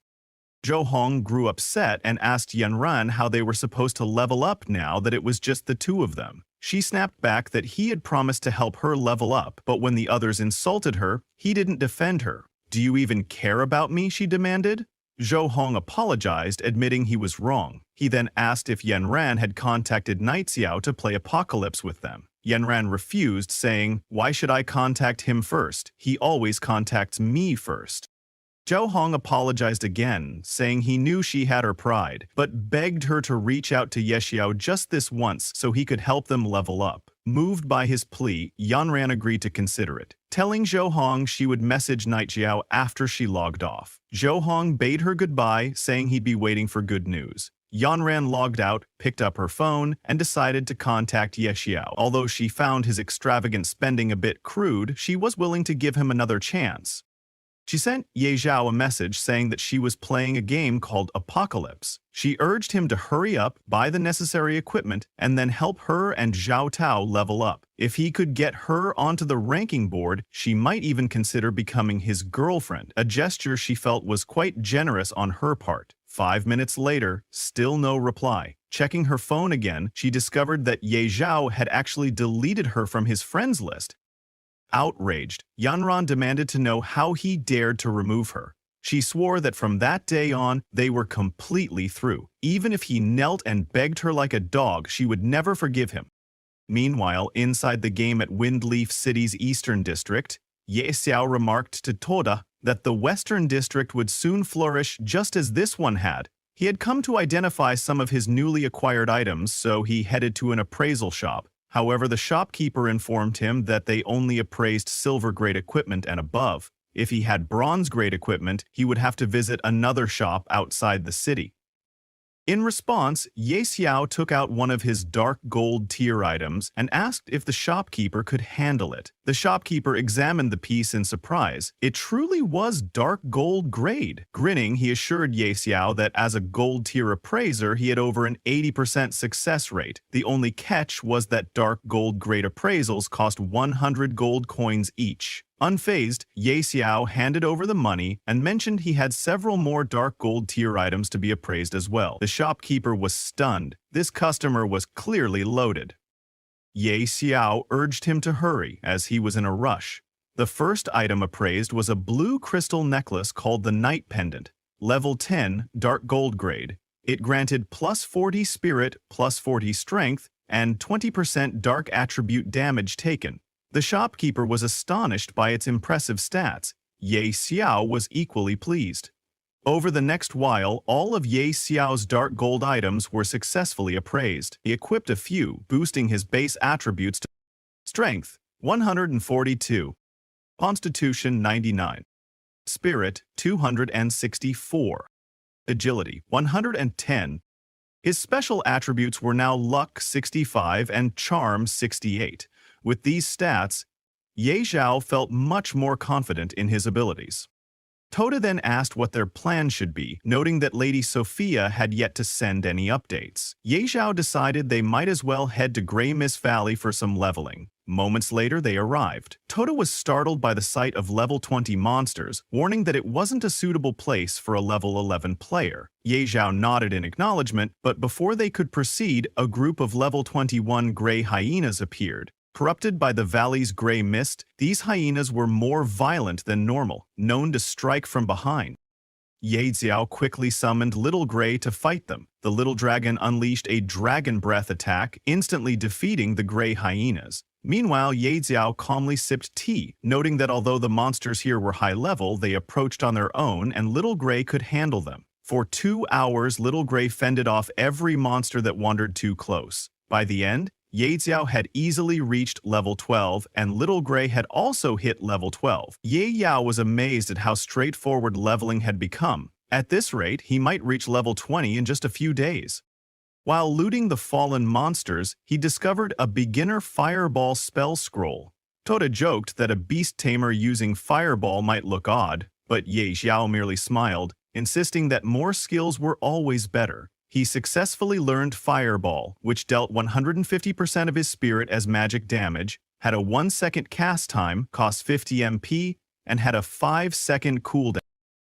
Jo Hong grew upset and asked Yenran how they were supposed to level up now that it was just the two of them. She snapped back that he had promised to help her level up, but when the others insulted her, he didn't defend her. "Do you even care about me?" she demanded. Jo Hong apologized, admitting he was wrong. He then asked if Yenran had contacted Night Xiao to play Apocalypse with them. Yenran refused, saying, "Why should I contact him first? He always contacts me first." Jo Hong apologized again, saying he knew she had her pride, but begged her to reach out to Ye Xiao just this once so he could help them level up. Moved by his plea, Yanran agreed to consider it, telling Jo Hong she would message Night Xiao after she logged off. Jo Hong bade her goodbye, saying he'd be waiting for good news. Yanran logged out, picked up her phone, and decided to contact Ye Xiao. Although she found his extravagant spending a bit crude, she was willing to give him another chance. She sent Ye Xiao a message saying that she was playing a game called Apocalypse. She urged him to hurry up, buy the necessary equipment, and then help her and Zhao Tao level up. If he could get her onto the ranking board, she might even consider becoming his girlfriend, a gesture she felt was quite generous on her part. 5 minutes later, still no reply. Checking her phone again, she discovered that Ye Xiao had actually deleted her from his friends list. Outraged, Yanran demanded to know how he dared to remove her. She swore that from that day on, they were completely through. Even if he knelt and begged her like a dog, she would never forgive him. Meanwhile, inside the game at Windleaf City's Eastern District, Ye Xiao remarked to Toda that the Western District would soon flourish just as this one had. He had come to identify some of his newly acquired items, so he headed to an appraisal shop. However, the shopkeeper informed him that they only appraised silver-grade equipment and above. If he had bronze-grade equipment, he would have to visit another shop outside the city. In response, Ye Xiao took out one of his dark gold tier items and asked if the shopkeeper could handle it. The shopkeeper examined the piece in surprise. It truly was dark gold grade. Grinning, he assured Ye Xiao that as a gold tier appraiser, he had over an 80% success rate. The only catch was that dark gold grade appraisals cost 100 gold coins each. Unfazed, Ye Xiao handed over the money and mentioned he had several more dark gold tier items to be appraised as well. The shopkeeper was stunned. This customer was clearly loaded. Ye Xiao urged him to hurry, as he was in a rush. The first item appraised was a blue crystal necklace called the Night Pendant, level 10, dark gold grade. It granted plus 40 spirit, plus 40 strength, and 20% dark attribute damage taken. The shopkeeper was astonished by its impressive stats. Ye Xiao was equally pleased. Over the next while, all of Ye Xiao's dark gold items were successfully appraised. He equipped a few, boosting his base attributes to Strength, 142. Constitution, 99. Spirit, 264. Agility, 110. His special attributes were now Luck, 65, and Charm, 68. With these stats, Ye Xiao felt much more confident in his abilities. Toda then asked what their plan should be, noting that Lady Sophia had yet to send any updates. Ye Xiao decided they might as well head to Grey Mist Valley for some leveling. Moments later, they arrived. Toda was startled by the sight of level 20 monsters, warning that it wasn't a suitable place for a level 11 player. Ye Xiao nodded in acknowledgement, but before they could proceed, a group of level 21 gray hyenas appeared. Corrupted by the valley's gray mist, these hyenas were more violent than normal, known to strike from behind. Ye Xiao quickly summoned Little Gray to fight them. The little dragon unleashed a dragon breath attack, instantly defeating the gray hyenas. Meanwhile, Ye Xiao calmly sipped tea, noting that although the monsters here were high level, they approached on their own and Little Gray could handle them. For 2 hours, Little Gray fended off every monster that wandered too close. By the end, Ye Xiao had easily reached level 12, and Little Gray had also hit level 12. Ye Yao was amazed at how straightforward leveling had become. At this rate, he might reach level 20 in just a few days. While looting the fallen monsters, he discovered a beginner fireball spell scroll. Toda joked that a beast tamer using fireball might look odd, but Ye Xiao merely smiled, insisting that more skills were always better. He successfully learned Fireball, which dealt 150% of his spirit as magic damage, had a 1-second cast time, cost 50 MP, and had a 5-second cooldown.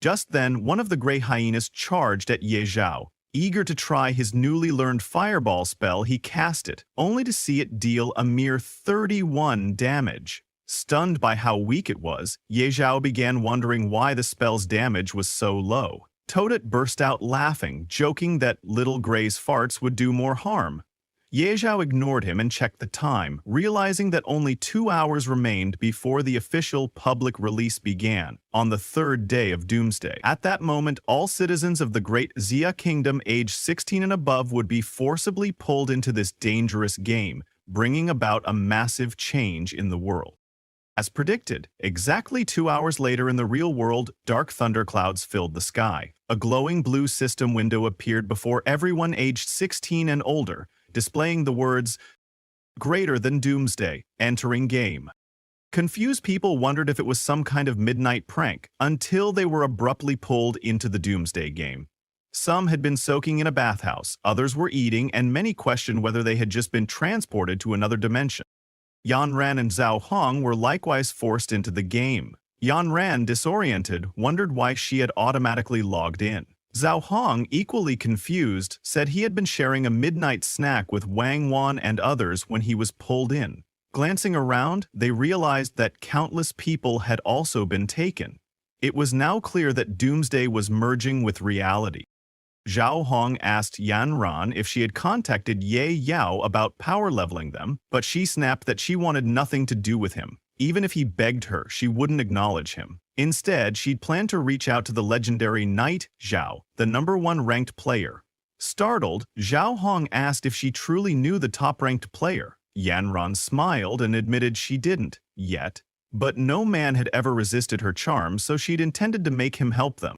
Just then, one of the Grey Hyenas charged at Ye Zhao. Eager to try his newly learned Fireball spell, he cast it, only to see it deal a mere 31 damage. Stunned by how weak it was, Ye Zhao began wondering why the spell's damage was so low. Toadette burst out laughing, joking that little Grey's farts would do more harm. Ye Zhao ignored him and checked the time, realizing that only 2 hours remained before the official public release began, on the 3rd day of Doomsday. At that moment, all citizens of the Great Xia Kingdom aged 16 and above would be forcibly pulled into this dangerous game, bringing about a massive change in the world. As predicted, exactly 2 hours later in the real world, dark thunderclouds filled the sky. A glowing blue system window appeared before everyone aged 16 and older, displaying the words, "Greater than Doomsday, entering game." Confused people wondered if it was some kind of midnight prank, until they were abruptly pulled into the Doomsday game. Some had been soaking in a bathhouse, others were eating, and many questioned whether they had just been transported to another dimension. Yan Ran and Zhao Hong were likewise forced into the game. Yan Ran, disoriented, wondered why she had automatically logged in. Zhao Hong, equally confused, said he had been sharing a midnight snack with Wang Wan and others when he was pulled in. Glancing around, they realized that countless people had also been taken. It was now clear that Doomsday was merging with reality. Zhao Hong asked Yan Ran if she had contacted Ye Yao about power leveling them, but she snapped that she wanted nothing to do with him. Even if he begged her, she wouldn't acknowledge him. Instead, she'd planned to reach out to the legendary Knight Zhao, the #1 ranked player. Startled, Zhao Hong asked if she truly knew the top-ranked player. Yan Ran smiled and admitted she didn't, yet. But no man had ever resisted her charm, so she'd intended to make him help them.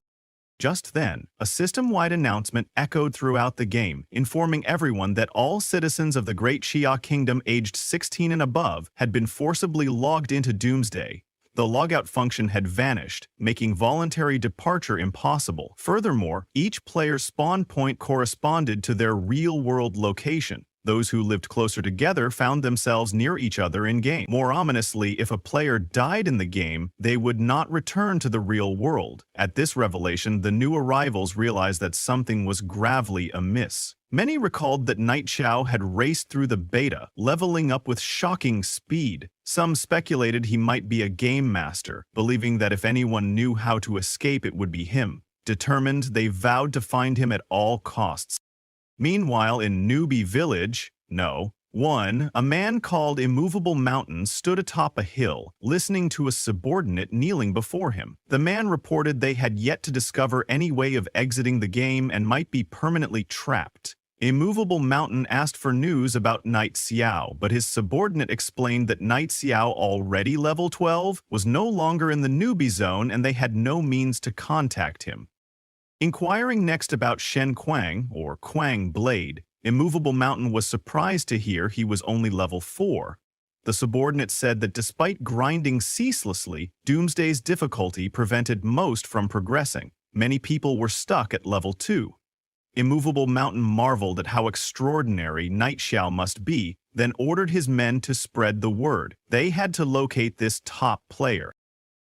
Just then, a system-wide announcement echoed throughout the game, informing everyone that all citizens of the Great Xia Kingdom aged 16 and above had been forcibly logged into Doomsday. The logout function had vanished, making voluntary departure impossible. Furthermore, each player's spawn point corresponded to their real-world location. Those who lived closer together found themselves near each other in-game. More ominously, if a player died in the game, they would not return to the real world. At this revelation, the new arrivals realized that something was gravely amiss. Many recalled that Knight Xiao had raced through the beta, leveling up with shocking speed. Some speculated he might be a game master, believing that if anyone knew how to escape, it would be him. Determined, they vowed to find him at all costs. Meanwhile, in Newbie Village, a man called Immovable Mountain stood atop a hill, listening to a subordinate kneeling before him. The man reported they had yet to discover any way of exiting the game and might be permanently trapped. Immovable Mountain asked for news about Knight Xiao, but his subordinate explained that Knight Xiao, already level 12, was no longer in the newbie zone and they had no means to contact him. Inquiring next about Shen Kuang, or Kuang Blade, Immovable Mountain was surprised to hear he was only level 4. The subordinate said that despite grinding ceaselessly, Doomsday's difficulty prevented most from progressing. Many people were stuck at level 2. Immovable Mountain marveled at how extraordinary Knight Xiao must be, then ordered his men to spread the word. They had to locate this top player.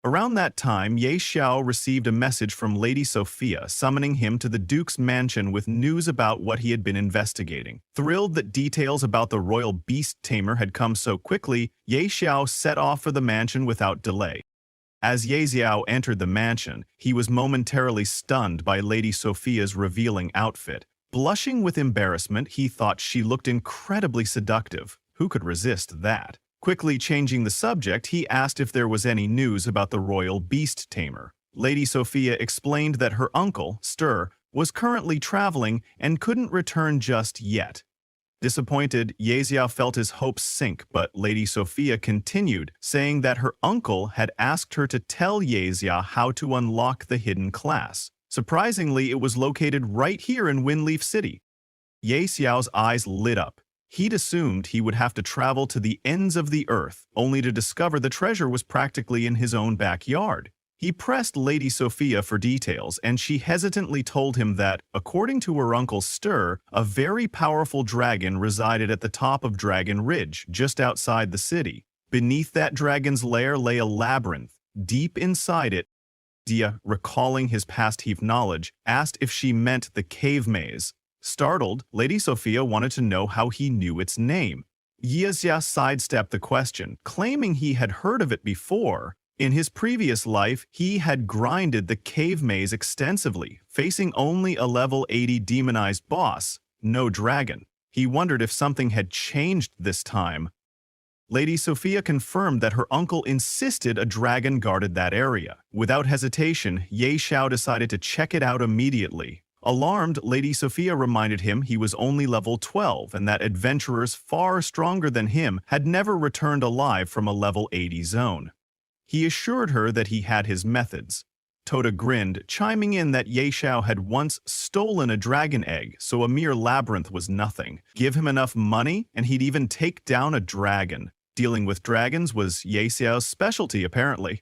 Around that time, Ye Xiao received a message from Lady Sophia summoning him to the Duke's mansion with news about what he had been investigating. Thrilled that details about the royal beast tamer had come so quickly, Ye Xiao set off for the mansion without delay. As Ye Xiao entered the mansion, he was momentarily stunned by Lady Sophia's revealing outfit. Blushing with embarrassment, he thought she looked incredibly seductive. Who could resist that? Quickly changing the subject, he asked if there was any news about the royal beast tamer. Lady Sophia explained that her uncle, Stir, was currently traveling and couldn't return just yet. Disappointed, Ye Xiao felt his hopes sink, but Lady Sophia continued, saying that her uncle had asked her to tell Ye Xiao how to unlock the hidden class. Surprisingly, it was located right here in Windleaf City. Ye Xiao's eyes lit up. He'd assumed he would have to travel to the ends of the earth, only to discover the treasure was practically in his own backyard. He pressed Lady Sophia for details, and she hesitantly told him that, according to her uncle Stir, a very powerful dragon resided at the top of Dragon Ridge, just outside the city. Beneath that dragon's lair lay a labyrinth. Deep inside it, Dia, recalling his past Heath knowledge, asked if she meant the cave maze. Startled, Lady Sophia wanted to know how he knew its name. Yezia sidestepped the question, claiming he had heard of it before. In his previous life, he had grinded the cave maze extensively, facing only a level 80 demonized boss, no dragon. He wondered if something had changed this time. Lady Sophia confirmed that her uncle insisted a dragon guarded that area. Without hesitation, Ye Xiao decided to check it out immediately. Alarmed, Lady Sophia reminded him he was only level 12 and that adventurers far stronger than him had never returned alive from a level 80 zone. He assured her that he had his methods. Tota grinned, chiming in that Ye Xiao had once stolen a dragon egg, so a mere labyrinth was nothing. Give him enough money, and he'd even take down a dragon. Dealing with dragons was Ye Xiao's specialty, apparently.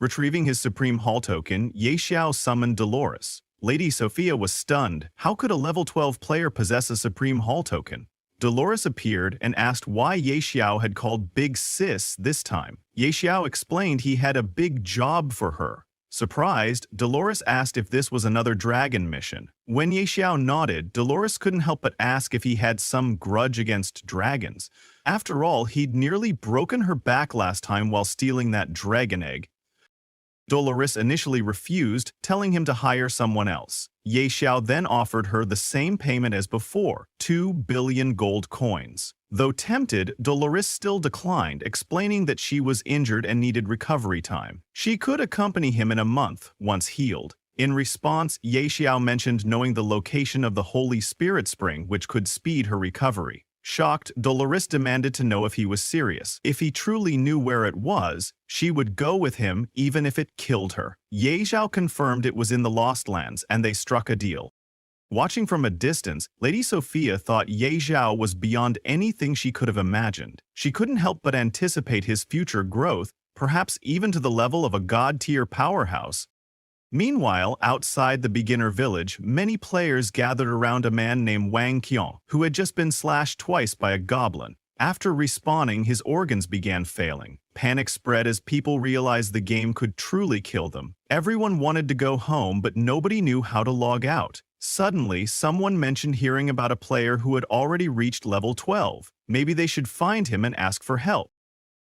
Retrieving his Supreme Hall token, Ye Xiao summoned Dolores. Lady Sophia was stunned. How could a level 12 player possess a Supreme Hall token? Dolores appeared and asked why Ye Xiao had called Big Sis this time. Ye Xiao explained he had a big job for her. Surprised, Dolores asked if this was another dragon mission. When Ye Xiao nodded, Dolores couldn't help but ask if he had some grudge against dragons. After all, he'd nearly broken her back last time while stealing that dragon egg. Dolores initially refused, telling him to hire someone else. Ye Xiao then offered her the same payment as before, 2 billion gold coins. Though tempted, Dolores still declined, explaining that she was injured and needed recovery time. She could accompany him in a month, once healed. In response, Ye Xiao mentioned knowing the location of the Holy Spirit Spring, which could speed her recovery. Shocked, Dolores demanded to know if he was serious. If he truly knew where it was, she would go with him even if it killed her. Ye Xiao confirmed it was in the Lost Lands, and they struck a deal. Watching from a distance, Lady Sophia thought Ye Xiao was beyond anything she could have imagined. She couldn't help but anticipate his future growth, perhaps even to the level of a god-tier powerhouse. Meanwhile, outside the beginner village, many players gathered around a man named Wang Qian, who had just been slashed twice by a goblin. After respawning, his organs began failing. Panic spread as people realized the game could truly kill them. Everyone wanted to go home, but nobody knew how to log out. Suddenly, someone mentioned hearing about a player who had already reached level 12. Maybe they should find him and ask for help.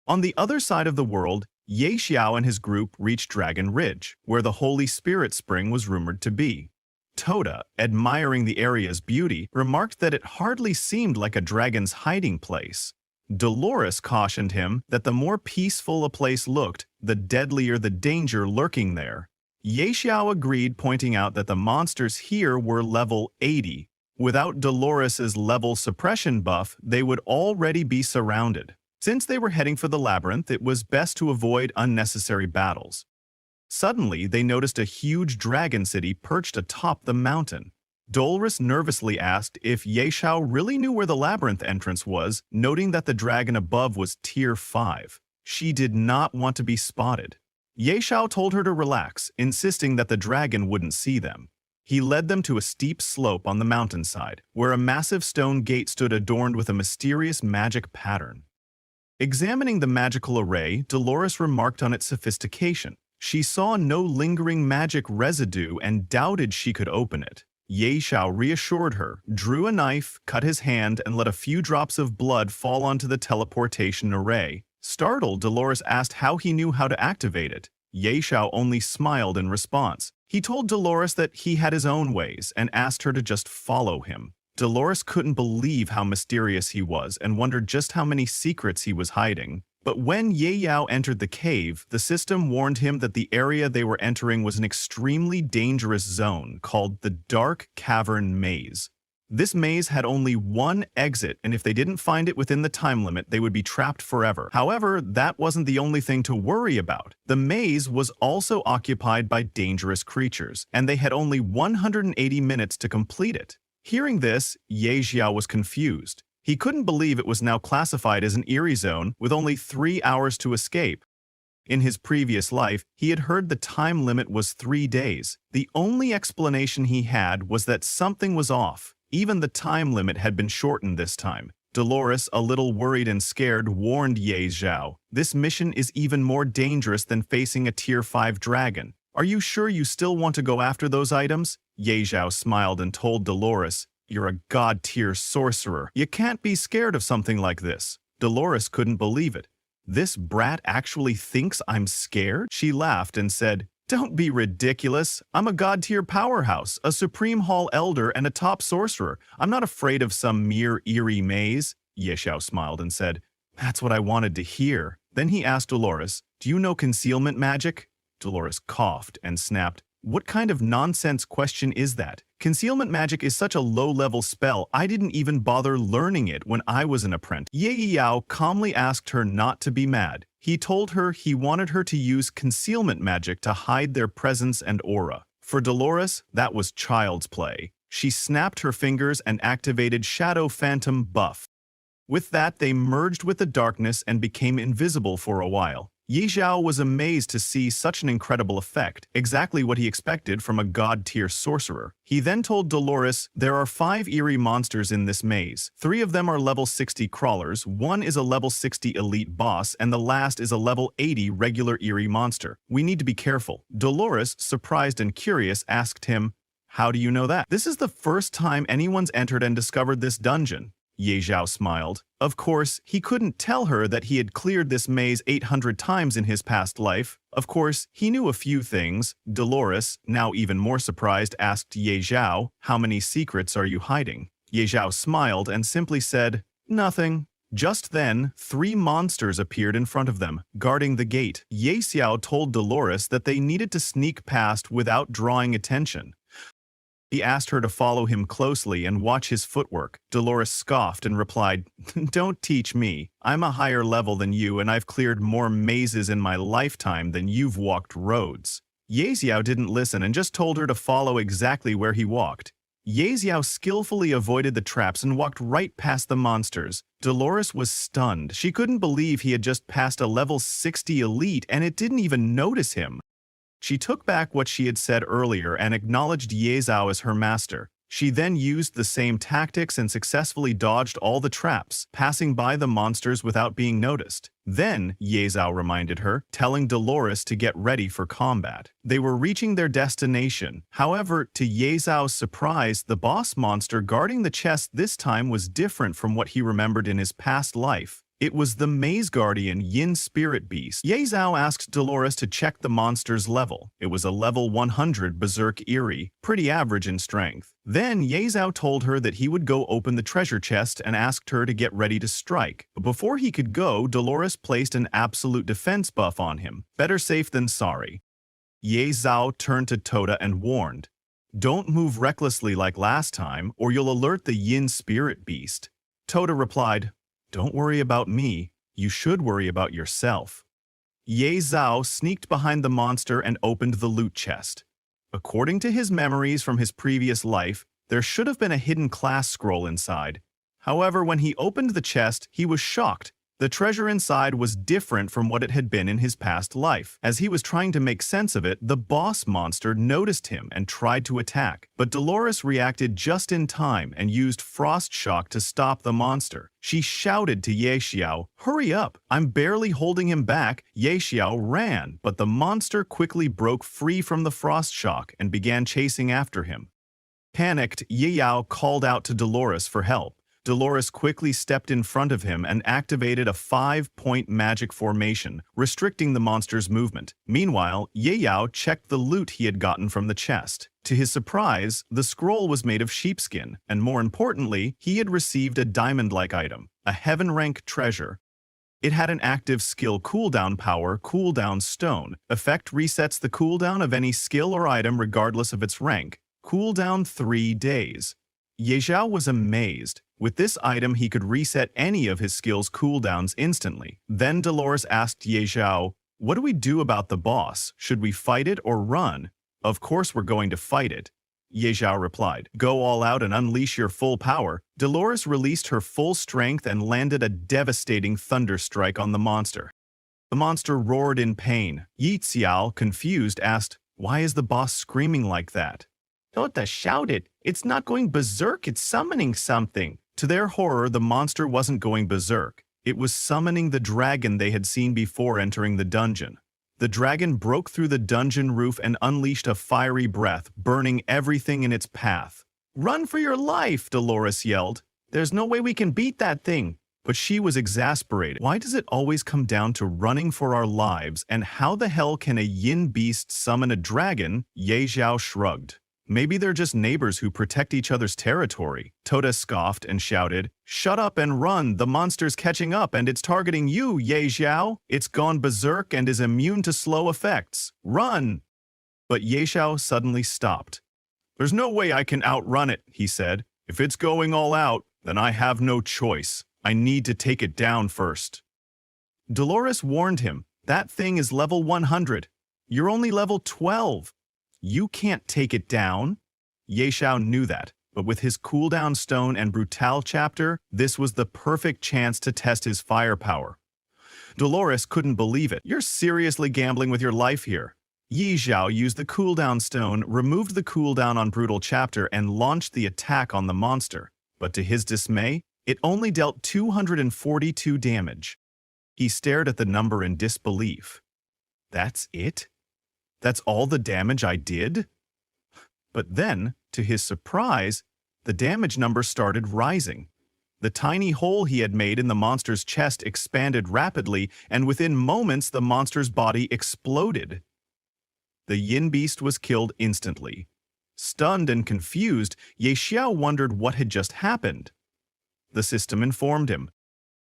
On the other side of the world, Ye Xiao and his group reached Dragon Ridge, where the Holy Spirit Spring was rumored to be. Tota, admiring the area's beauty, remarked that it hardly seemed like a dragon's hiding place. Dolores cautioned him that the more peaceful a place looked, the deadlier the danger lurking there. Ye Xiao agreed, pointing out that the monsters here were level 80. Without Dolores's level suppression buff, they would already be surrounded. Since they were heading for the labyrinth, it was best to avoid unnecessary battles. Suddenly, they noticed a huge dragon city perched atop the mountain. Dolores nervously asked if Ye Xiao really knew where the labyrinth entrance was, noting that the dragon above was tier 5. She did not want to be spotted. Ye Xiao told her to relax, insisting that the dragon wouldn't see them. He led them to a steep slope on the mountainside, where a massive stone gate stood adorned with a mysterious magic pattern. Examining the magical array, Dolores remarked on its sophistication. She saw no lingering magic residue and doubted she could open it. Ye Xiao reassured her, drew a knife, cut his hand, and let a few drops of blood fall onto the teleportation array. Startled, Dolores asked how he knew how to activate it. Ye Xiao only smiled in response. He told Dolores that he had his own ways and asked her to just follow him. Dolores couldn't believe how mysterious he was and wondered just how many secrets he was hiding. But when Ye Yao entered the cave, the system warned him that the area they were entering was an extremely dangerous zone called the Dark Cavern Maze. This maze had only one exit, and if they didn't find it within the time limit, they would be trapped forever. However, that wasn't the only thing to worry about. The maze was also occupied by dangerous creatures, and they had only 180 minutes to complete it. Hearing this, Ye Xiao was confused. He couldn't believe it was now classified as an eerie zone with only 3 hours to escape. In his previous life, he had heard the time limit was 3 days. The only explanation he had was that something was off. Even the time limit had been shortened this time. Dolores, a little worried and scared, warned Ye Zhao, "This mission is even more dangerous than facing a Tier 5 dragon. Are you sure you still want to go after those items?" Ye Zhao smiled and told Dolores, "You're a god-tier sorcerer. You can't be scared of something like this." Dolores couldn't believe it. "This brat actually thinks I'm scared?" She laughed and said, "Don't be ridiculous. I'm a god-tier powerhouse, a Supreme Hall Elder, and a top sorcerer. I'm not afraid of some mere eerie maze." Ye Zhao smiled and said, "That's what I wanted to hear." Then he asked Dolores, "Do you know concealment magic?" Dolores coughed and snapped, "What kind of nonsense question is that? Concealment magic is such a low-level spell, I didn't even bother learning it when I was an apprentice." Ye Yao calmly asked her not to be mad. He told her he wanted her to use concealment magic to hide their presence and aura. For Dolores, that was child's play. She snapped her fingers and activated Shadow Phantom buff. With that, they merged with the darkness and became invisible for a while. Ye Zhao was amazed to see such an incredible effect, exactly what he expected from a god-tier sorcerer. He then told Dolores, "There are 5 eerie monsters in this maze. 3 of them are level 60 crawlers, 1 is a level 60 elite boss, and the last is a level 80 regular eerie monster. We need to be careful." Dolores, surprised and curious, asked him, "How do you know that?" "This is the first time anyone's entered and discovered this dungeon." Ye Zhao smiled. Of course, he couldn't tell her that he had cleared this maze 800 times in his past life. Of course, he knew a few things. Dolores, now even more surprised, asked Ye Zhao, "How many secrets are you hiding?" Ye Zhao smiled and simply said, "Nothing." Just then, 3 monsters appeared in front of them, guarding the gate. Ye Xiao told Dolores that they needed to sneak past without drawing attention. He asked her to follow him closely and watch his footwork. Dolores scoffed and replied, "Don't teach me. I'm a higher level than you and I've cleared more mazes in my lifetime than you've walked roads." Ye Xiao didn't listen and just told her to follow exactly where he walked. Ye Xiao skillfully avoided the traps and walked right past the monsters. Dolores was stunned. She couldn't believe he had just passed a level 60 elite and it didn't even notice him. She took back what she had said earlier and acknowledged Ye Zhao as her master. She then used the same tactics and successfully dodged all the traps, passing by the monsters without being noticed. Then, Ye Zhao reminded her, telling Dolores to get ready for combat. They were reaching their destination. However, to Ye Zhao's surprise, the boss monster guarding the chest this time was different from what he remembered in his past life. It was the Maze Guardian Yin Spirit Beast. Ye Zhao asked Dolores to check the monster's level. It was a level 100 Berserk Eerie, pretty average in strength. Then Ye Zhao told her that he would go open the treasure chest and asked her to get ready to strike. But before he could go, Dolores placed an absolute defense buff on him. Better safe than sorry. Ye Zhao turned to Tota and warned, "Don't move recklessly like last time, or you'll alert the Yin Spirit Beast." Tota replied, "Don't worry about me. You should worry about yourself." Ye Zhao sneaked behind the monster and opened the loot chest. According to his memories from his previous life, there should have been a hidden class scroll inside. However, when he opened the chest, he was shocked. The treasure inside was different from what it had been in his past life. As he was trying to make sense of it, the boss monster noticed him and tried to attack. But Dolores reacted just in time and used Frost Shock to stop the monster. She shouted to Ye Xiao, "Hurry up! I'm barely holding him back." Ye Xiao ran, but the monster quickly broke free from the Frost Shock and began chasing after him. Panicked, Ye Xiao called out to Dolores for help. Dolores quickly stepped in front of him and activated a 5-point magic formation, restricting the monster's movement. Meanwhile, Ye Xiao checked the loot he had gotten from the chest. To his surprise, the scroll was made of sheepskin, and more importantly, he had received a diamond-like item, a heaven-rank treasure. It had an active skill cooldown power, cooldown stone. Effect resets the cooldown of any skill or item regardless of its rank. Cooldown 3 days. Ye Xiao was amazed. With this item, he could reset any of his skills' cooldowns instantly. Then Dolores asked Ye Xiao, "What do we do about the boss? Should we fight it or run?" "Of course we're going to fight it." Ye Xiao replied, "Go all out and unleash your full power." Dolores released her full strength and landed a devastating thunder strike on the monster. The monster roared in pain. Yi Xiao, confused, asked, "Why is the boss screaming like that?" "Don't shout it. It's not going berserk, it's summoning something." To their horror, the monster wasn't going berserk. It was summoning the dragon they had seen before entering the dungeon. The dragon broke through the dungeon roof and unleashed a fiery breath, burning everything in its path. "Run for your life!" Dolores yelled. "There's no way we can beat that thing." But she was exasperated. Why does it always come down to running for our lives, and how the hell can a yin beast summon a dragon? Ye Zhao shrugged. "Maybe they're just neighbors who protect each other's territory." Toda scoffed and shouted, "Shut up and run! The monster's catching up and it's targeting you, Ye Zhao! It's gone berserk and is immune to slow effects. Run!" But Ye Zhao suddenly stopped. "There's no way I can outrun it," he said. "If it's going all out, then I have no choice. I need to take it down first." Dolores warned him, "That thing is level 100. You're only level 12. You can't take it down." Ye Zhao knew that, but with his cooldown stone and Brutal chapter, this was the perfect chance to test his firepower. Dolores couldn't believe it. "You're seriously gambling with your life here." Ye Zhao used the cooldown stone, removed the cooldown on Brutal chapter, and launched the attack on the monster. But to his dismay, it only dealt 242 damage. He stared at the number in disbelief. "That's it? That's all the damage I did?" But then, to his surprise, the damage number started rising. The tiny hole he had made in the monster's chest expanded rapidly, and within moments the monster's body exploded. The yin beast was killed instantly. Stunned and confused, Ye Xiao wondered what had just happened. The system informed him.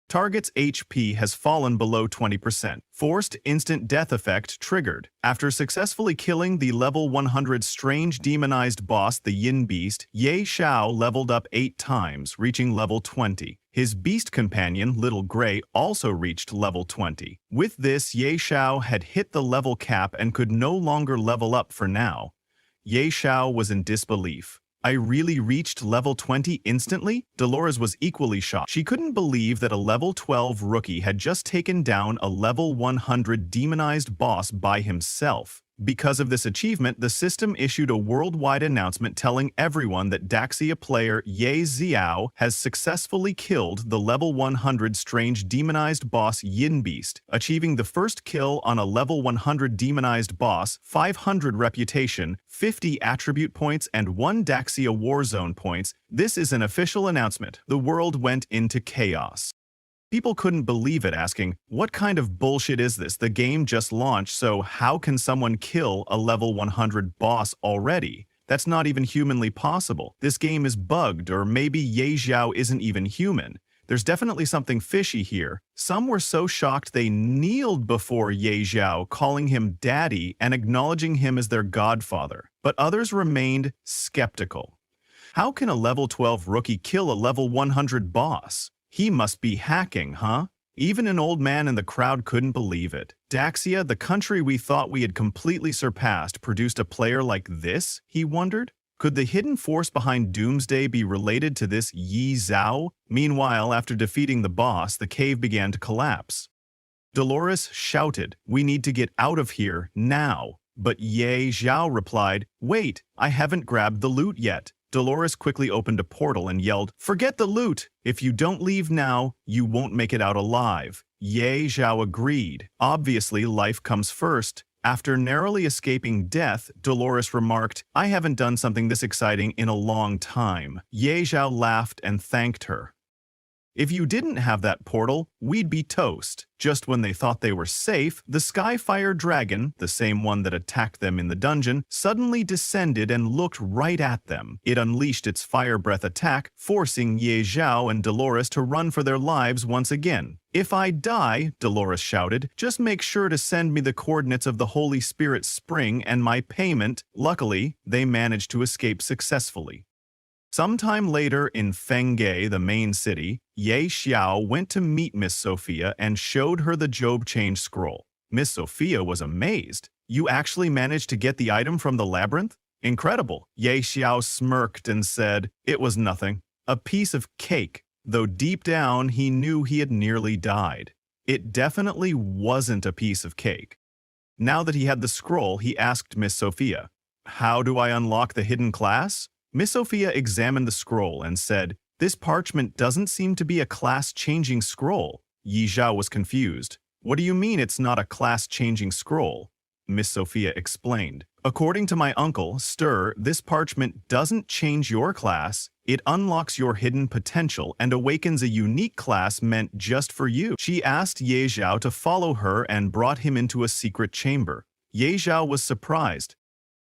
Target's HP has fallen below 20%. Forced instant death effect triggered. After successfully killing the level 100 strange demonized boss, the Yin Beast, Ye Xiao leveled up 8 times, reaching level 20. His beast companion, Little Gray, also reached level 20. With this, Ye Xiao had hit the level cap and could no longer level up for now. Ye Xiao was in disbelief. "I really reached level 20 instantly?" Dolores was equally shocked. She couldn't believe that a level 12 rookie had just taken down a level 100 demonized boss by himself. Because of this achievement, the system issued a worldwide announcement telling everyone that Daxia player Ye Xiao has successfully killed the level 100 strange demonized boss Yin Beast, achieving the first kill on a level 100 demonized boss, 500 reputation, 50 attribute points, and 1 Daxia Warzone points. This is an official announcement. The world went into chaos. People couldn't believe it, asking, "What kind of bullshit is this? The game just launched, so how can someone kill a level 100 boss already? That's not even humanly possible. This game is bugged, or maybe Ye Xiao isn't even human. There's definitely something fishy here." Some were so shocked they kneeled before Ye Xiao, calling him daddy and acknowledging him as their godfather. But others remained skeptical. How can a level 12 rookie kill a level 100 boss? He must be hacking, huh? Even an old man in the crowd couldn't believe it. Daxia, the country we thought we had completely surpassed, produced a player like this, he wondered? Could the hidden force behind Doomsday be related to this Yi Zhao? Meanwhile, after defeating the boss, the cave began to collapse. Dolores shouted, "We need to get out of here, now." But Ye Zhao replied, "Wait, I haven't grabbed the loot yet." Dolores quickly opened a portal and yelled, "Forget the loot! If you don't leave now, you won't make it out alive." Ye Zhao agreed. Obviously, life comes first. After narrowly escaping death, Dolores remarked, "I haven't done something this exciting in a long time." Ye Zhao laughed and thanked her. "If you didn't have that portal, we'd be toast." Just when they thought they were safe, the Skyfire Dragon, the same one that attacked them in the dungeon, suddenly descended and looked right at them. It unleashed its fire breath attack, forcing Ye Zhao and Dolores to run for their lives once again. "If I die," Dolores shouted, "just make sure to send me the coordinates of the Holy Spirit Spring and my payment." Luckily, they managed to escape successfully. Sometime later in Fengge, the main city, Ye Xiao went to meet Miss Sophia and showed her the Job Change Scroll. Miss Sophia was amazed. "You actually managed to get the item from the labyrinth? Incredible." Ye Xiao smirked and said, "It was nothing. A piece of cake," though deep down he knew he had nearly died. It definitely wasn't a piece of cake. Now that he had the scroll, he asked Miss Sophia, "How do I unlock the hidden class?" Miss Sophia examined the scroll and said, "This parchment doesn't seem to be a class-changing scroll." Yi Zhao was confused. "What do you mean it's not a class-changing scroll?" Miss Sophia explained. "According to my uncle, Stir, this parchment doesn't change your class. It unlocks your hidden potential and awakens a unique class meant just for you." She asked Ye Zhao to follow her and brought him into a secret chamber. Ye Zhao was surprised.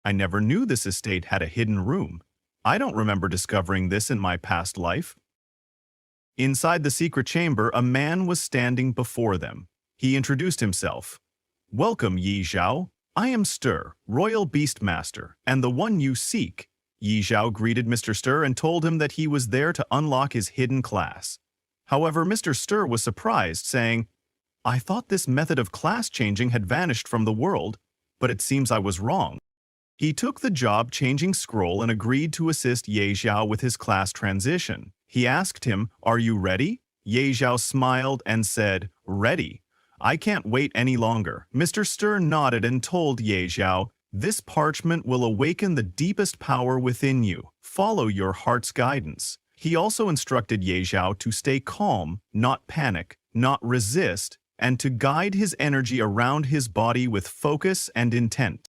"I never knew this estate had a hidden room. I don't remember discovering this in my past life." Inside the secret chamber, a man was standing before them. He introduced himself. "Welcome, Yi Zhao. I am Stir, Royal Beastmaster, and the one you seek." Yi Zhao greeted Mr. Stir and told him that he was there to unlock his hidden class. However, Mr. Stir was surprised, saying, "I thought this method of class changing had vanished from the world, but it seems I was wrong." He took the job-changing scroll and agreed to assist Ye Zhao with his class transition. He asked him, "Are you ready?" Ye Zhao smiled and said, "Ready. I can't wait any longer." Mr. Stir nodded and told Ye Zhao, "This parchment will awaken the deepest power within you. Follow your heart's guidance." He also instructed Ye Zhao to stay calm, not panic, not resist, and to guide his energy around his body with focus and intent.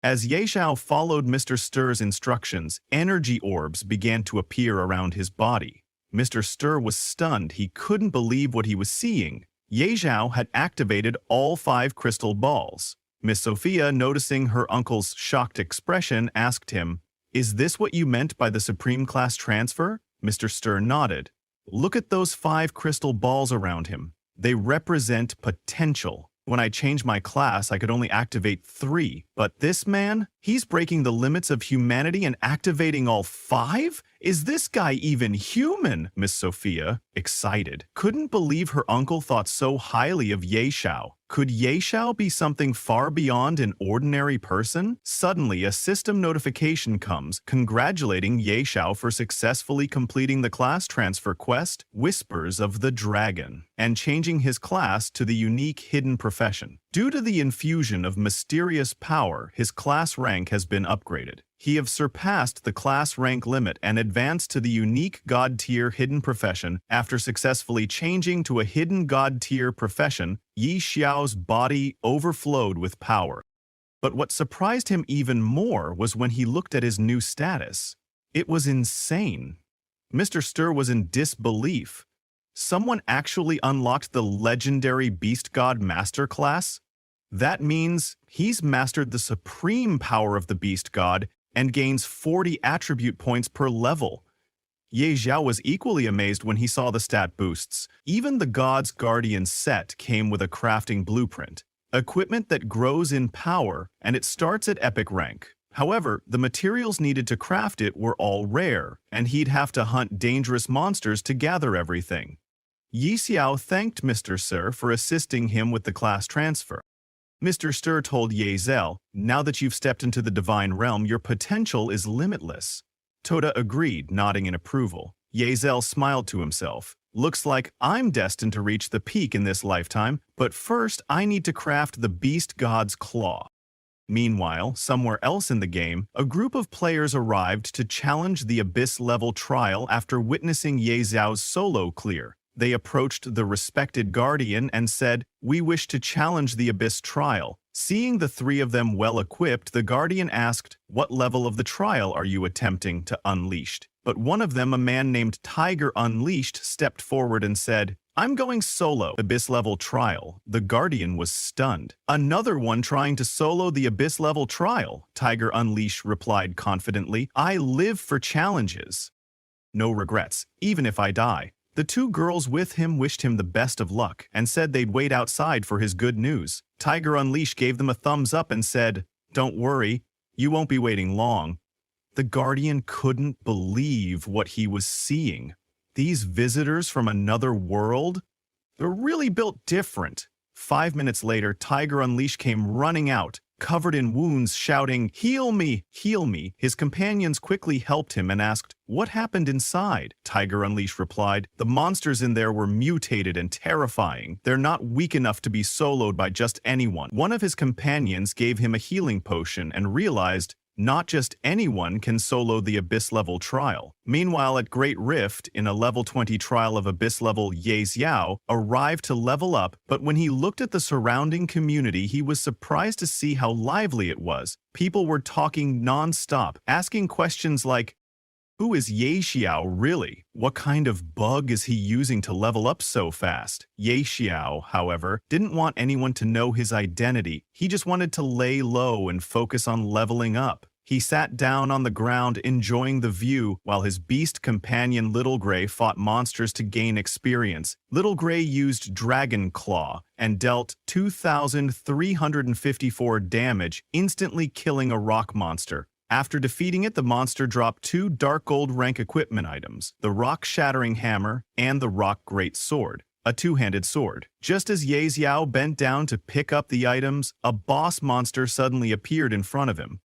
As Ye Zhao followed Mr. Stir's instructions, energy orbs began to appear around his body. Mr. Stir was stunned. He couldn't believe what he was seeing. Ye Zhao had activated all 5 crystal balls. Miss Sophia, noticing her uncle's shocked expression, asked him, "Is this what you meant by the Supreme Class transfer?" Mr. Stir nodded. "Look at those 5 crystal balls around him. They represent potential. When I changed my class, I could only activate 3. But this man, he's breaking the limits of humanity and activating all 5? Is this guy even human?" Miss Sophia, excited, couldn't believe her uncle thought so highly of Ye Zhao. Could Ye Zhao be something far beyond an ordinary person? Suddenly, a system notification comes, congratulating Ye Zhao for successfully completing the class transfer quest, Whispers of the Dragon, and changing his class to the unique hidden profession. Due to the infusion of mysterious power, his class rank has been upgraded. He has surpassed the class rank limit and advanced to the unique God-tier hidden profession. After successfully changing to a hidden God-tier profession, Yi Xiao's body overflowed with power. But what surprised him even more was when he looked at his new status. It was insane. Mr. Stir was in disbelief. Someone actually unlocked the legendary Beast God Master class? That means he's mastered the supreme power of the Beast God and gains 40 attribute points per level. Ye Zhao was equally amazed when he saw the stat boosts. Even the God's Guardian set came with a crafting blueprint, equipment that grows in power, and it starts at epic rank. However, the materials needed to craft it were all rare, and he'd have to hunt dangerous monsters to gather everything. Yi Xiao thanked Mr. Sir for assisting him with the class transfer. Mr. Stir told Ye Zhao, "Now that you've stepped into the divine realm, your potential is limitless." Toda agreed, nodding in approval. Ye Zhao smiled to himself. "Looks like I'm destined to reach the peak in this lifetime, but first I need to craft the Beast God's Claw." Meanwhile, somewhere else in the game, a group of players arrived to challenge the Abyss-level trial after witnessing Ye Zhao's solo clear. They approached the respected Guardian and said, "We wish to challenge the Abyss trial." Seeing the 3 of them well-equipped, the Guardian asked, "What level of the trial are you attempting to unleash?" But one of them, a man named Tiger Unleashed, stepped forward and said, "I'm going solo." Abyss-level trial. The Guardian was stunned. "Another one trying to solo the Abyss-level trial," Tiger Unleashed replied confidently. "I live for challenges. No regrets, even if I die." The 2 girls with him wished him the best of luck and said they'd wait outside for his good news. Tiger Unleashed gave them a thumbs up and said, "Don't worry, you won't be waiting long." The Guardian couldn't believe what he was seeing. These visitors from another world? They're really built different. 5 minutes later, Tiger Unleashed came running out. covered in wounds, shouting, "Heal me! Heal me!" His companions quickly helped him and asked, "What happened inside?" Tiger Unleashed replied, "The monsters in there were mutated and terrifying. They're not weak enough to be soloed by just anyone." One of his companions gave him a healing potion and realized not just anyone can solo the Abyss level trial. Meanwhile, at Great Rift, in a level 20 trial of Abyss level, Ye Xiao arrived to level up, but when he looked at the surrounding community, he was surprised to see how lively it was. People were talking non-stop, asking questions like, "Who is Ye Xiao really? What kind of bug is he using to level up so fast?" Ye Xiao, however, didn't want anyone to know his identity. He just wanted to lay low and focus on leveling up. He sat down on the ground enjoying the view while his beast companion Little Gray fought monsters to gain experience. Little Gray used Dragon Claw and dealt 2,354 damage, instantly killing a rock monster. After defeating it, the monster dropped 2 Dark Gold rank equipment items, the Rock Shattering Hammer and the Rock Great Sword, a 2-handed sword. Just as Ye Xiao bent down to pick up the items, a boss monster suddenly appeared in front of him.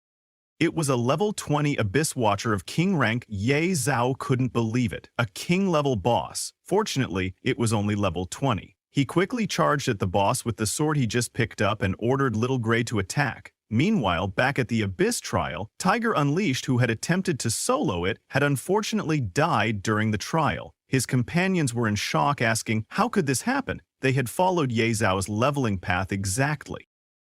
It was a level 20 Abyss Watcher of King rank. Ye Xiao couldn't believe it. A King-level boss. Fortunately, it was only level 20. He quickly charged at the boss with the sword he just picked up and ordered Little Gray to attack. Meanwhile, back at the Abyss trial, Tiger Unleashed, who had attempted to solo it, had unfortunately died during the trial. His companions were in shock, asking, how could this happen? They had followed Ye Xiao's leveling path exactly.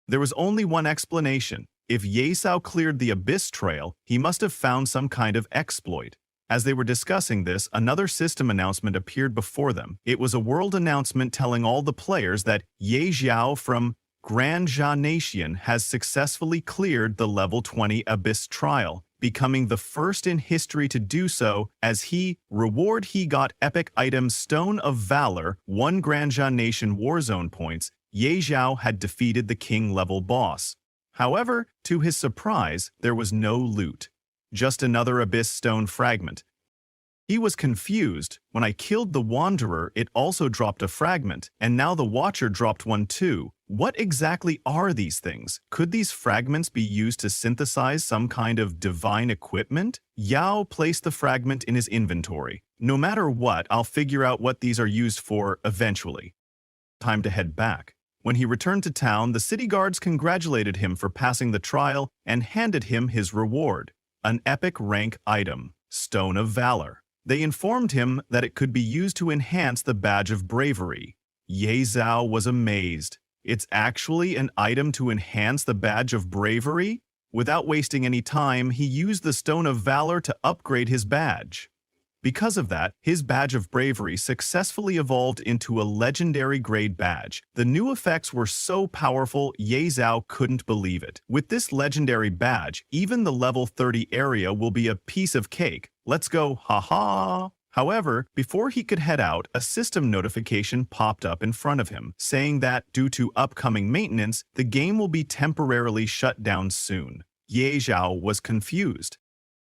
There was only one explanation. If Ye Xiao cleared the Abyss trail, he must have found some kind of exploit. As they were discussing this, another system announcement appeared before them. It was a world announcement telling all the players that Ye Xiao from Grand Jia Nation has successfully cleared the level 20 Abyss trial, becoming the first in history to do so. As reward he got epic item Stone of Valor, 1 Grand Jia Nation Warzone points. Ye Xiao had defeated the king-level boss. However, to his surprise, there was no loot. Just another Abyss Stone fragment. He was confused. When I killed the Wanderer, it also dropped a fragment, and now the Watcher dropped one too. What exactly are these things? Could these fragments be used to synthesize some kind of divine equipment? Yao placed the fragment in his inventory. No matter what, I'll figure out what these are used for eventually. Time to head back. When he returned to town, the city guards congratulated him for passing the trial and handed him his reward, an epic rank item, Stone of Valor. They informed him that it could be used to enhance the Badge of Bravery. Ye Xiao was amazed. It's actually an item to enhance the Badge of Bravery? Without wasting any time, he used the Stone of Valor to upgrade his badge. Because of that, his Badge of Bravery successfully evolved into a legendary grade badge. The new effects were so powerful, Ye Xiao couldn't believe it. With this legendary badge, even the level 30 area will be a piece of cake. Let's go, haha! However, before he could head out, a system notification popped up in front of him, saying that, due to upcoming maintenance, the game will be temporarily shut down soon. Ye Xiao was confused.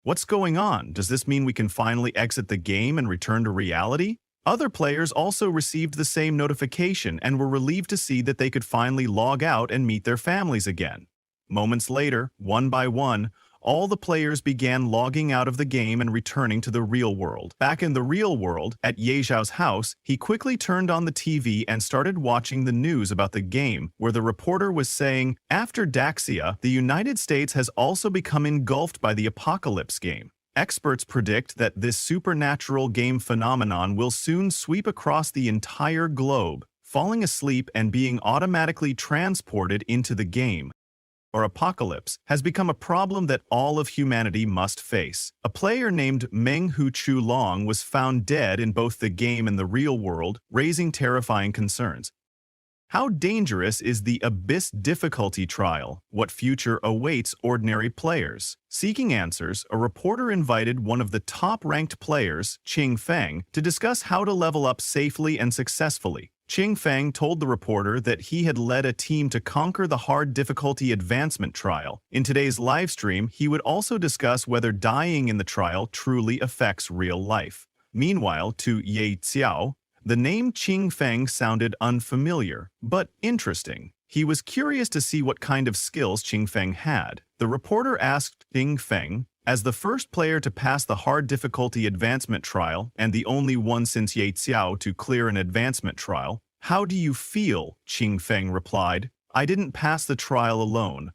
What's going on? Does this mean we can finally exit the game and return to reality? Other players also received the same notification and were relieved to see that they could finally log out and meet their families again. Moments later, one by one, all the players began logging out of the game and returning to the real world. Back in the real world, at Ye Xiao's house, he quickly turned on the TV and started watching the news about the game, where the reporter was saying, after Daxia, the United States has also become engulfed by the Apocalypse game. Experts predict that this supernatural game phenomenon will soon sweep across the entire globe, falling asleep and being automatically transported into the game. Or apocalypse has become a problem that all of humanity must face. A player named Meng Hu Chu Long was found dead in both the game and the real world, raising terrifying concerns. How dangerous is the Abyss difficulty trial? What future awaits ordinary players? Seeking answers, a reporter invited one of the top-ranked players, Qing Feng, to discuss how to level up safely and successfully. Qing Feng told the reporter that he had led a team to conquer the hard difficulty advancement trial. In today's livestream, he would also discuss whether dying in the trial truly affects real life. Meanwhile, to Ye Xiao, the name Qing Feng sounded unfamiliar, but interesting. He was curious to see what kind of skills Qingfeng had. The reporter asked Qingfeng, as the first player to pass the hard difficulty advancement trial and the only one since Ye Xiao to clear an advancement trial, "How do you feel?" Qingfeng replied. "I didn't pass the trial alone.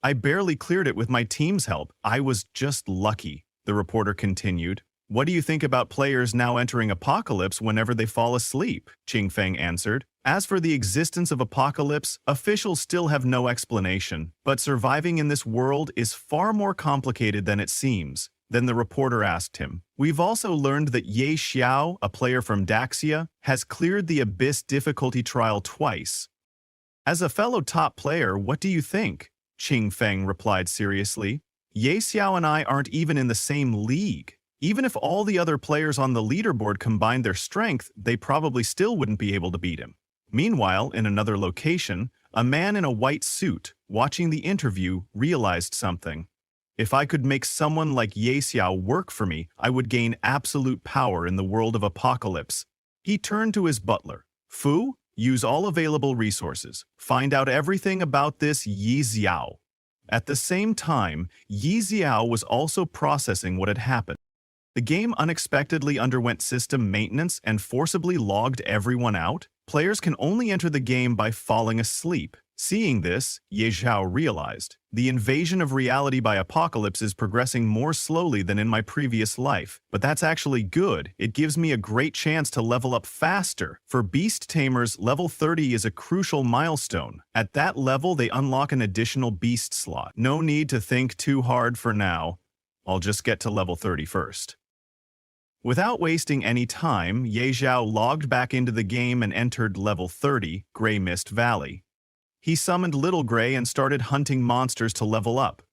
I barely cleared it with my team's help. I was just lucky," the reporter continued. "What do you think about players now entering Apocalypse whenever they fall asleep?" Qingfeng answered. "As for the existence of Apocalypse, officials still have no explanation, but surviving in this world is far more complicated than it seems." Then the reporter asked him, "We've also learned that Ye Xiao, a player from Daxia, has cleared the Abyss difficulty trial twice. As a fellow top player, what do you think?" Qingfeng replied seriously. "Ye Xiao and I aren't even in the same league. Even if all the other players on the leaderboard combined their strength, they probably still wouldn't be able to beat him." Meanwhile, in another location, a man in a white suit, watching the interview, realized something. "If I could make someone like Ye Xiao work for me, I would gain absolute power in the world of Apocalypse." He turned to his butler. "Fu, use all available resources. Find out everything about this Yi Xiao." At the same time, Yi Xiao was also processing what had happened. The game unexpectedly underwent system maintenance and forcibly logged everyone out. Players can only enter the game by falling asleep. Seeing this, Ye Xiao realized, "The invasion of reality by Apocalypse is progressing more slowly than in my previous life, but that's actually good. It gives me a great chance to level up faster. For Beast Tamers, level 30 is a crucial milestone. At that level, they unlock an additional beast slot. No need to think too hard for now. I'll just get to level 30 first." Without wasting any time, Ye Xiao logged back into the game and entered level 30, Grey Mist Valley. He summoned Little Grey and started hunting monsters to level up.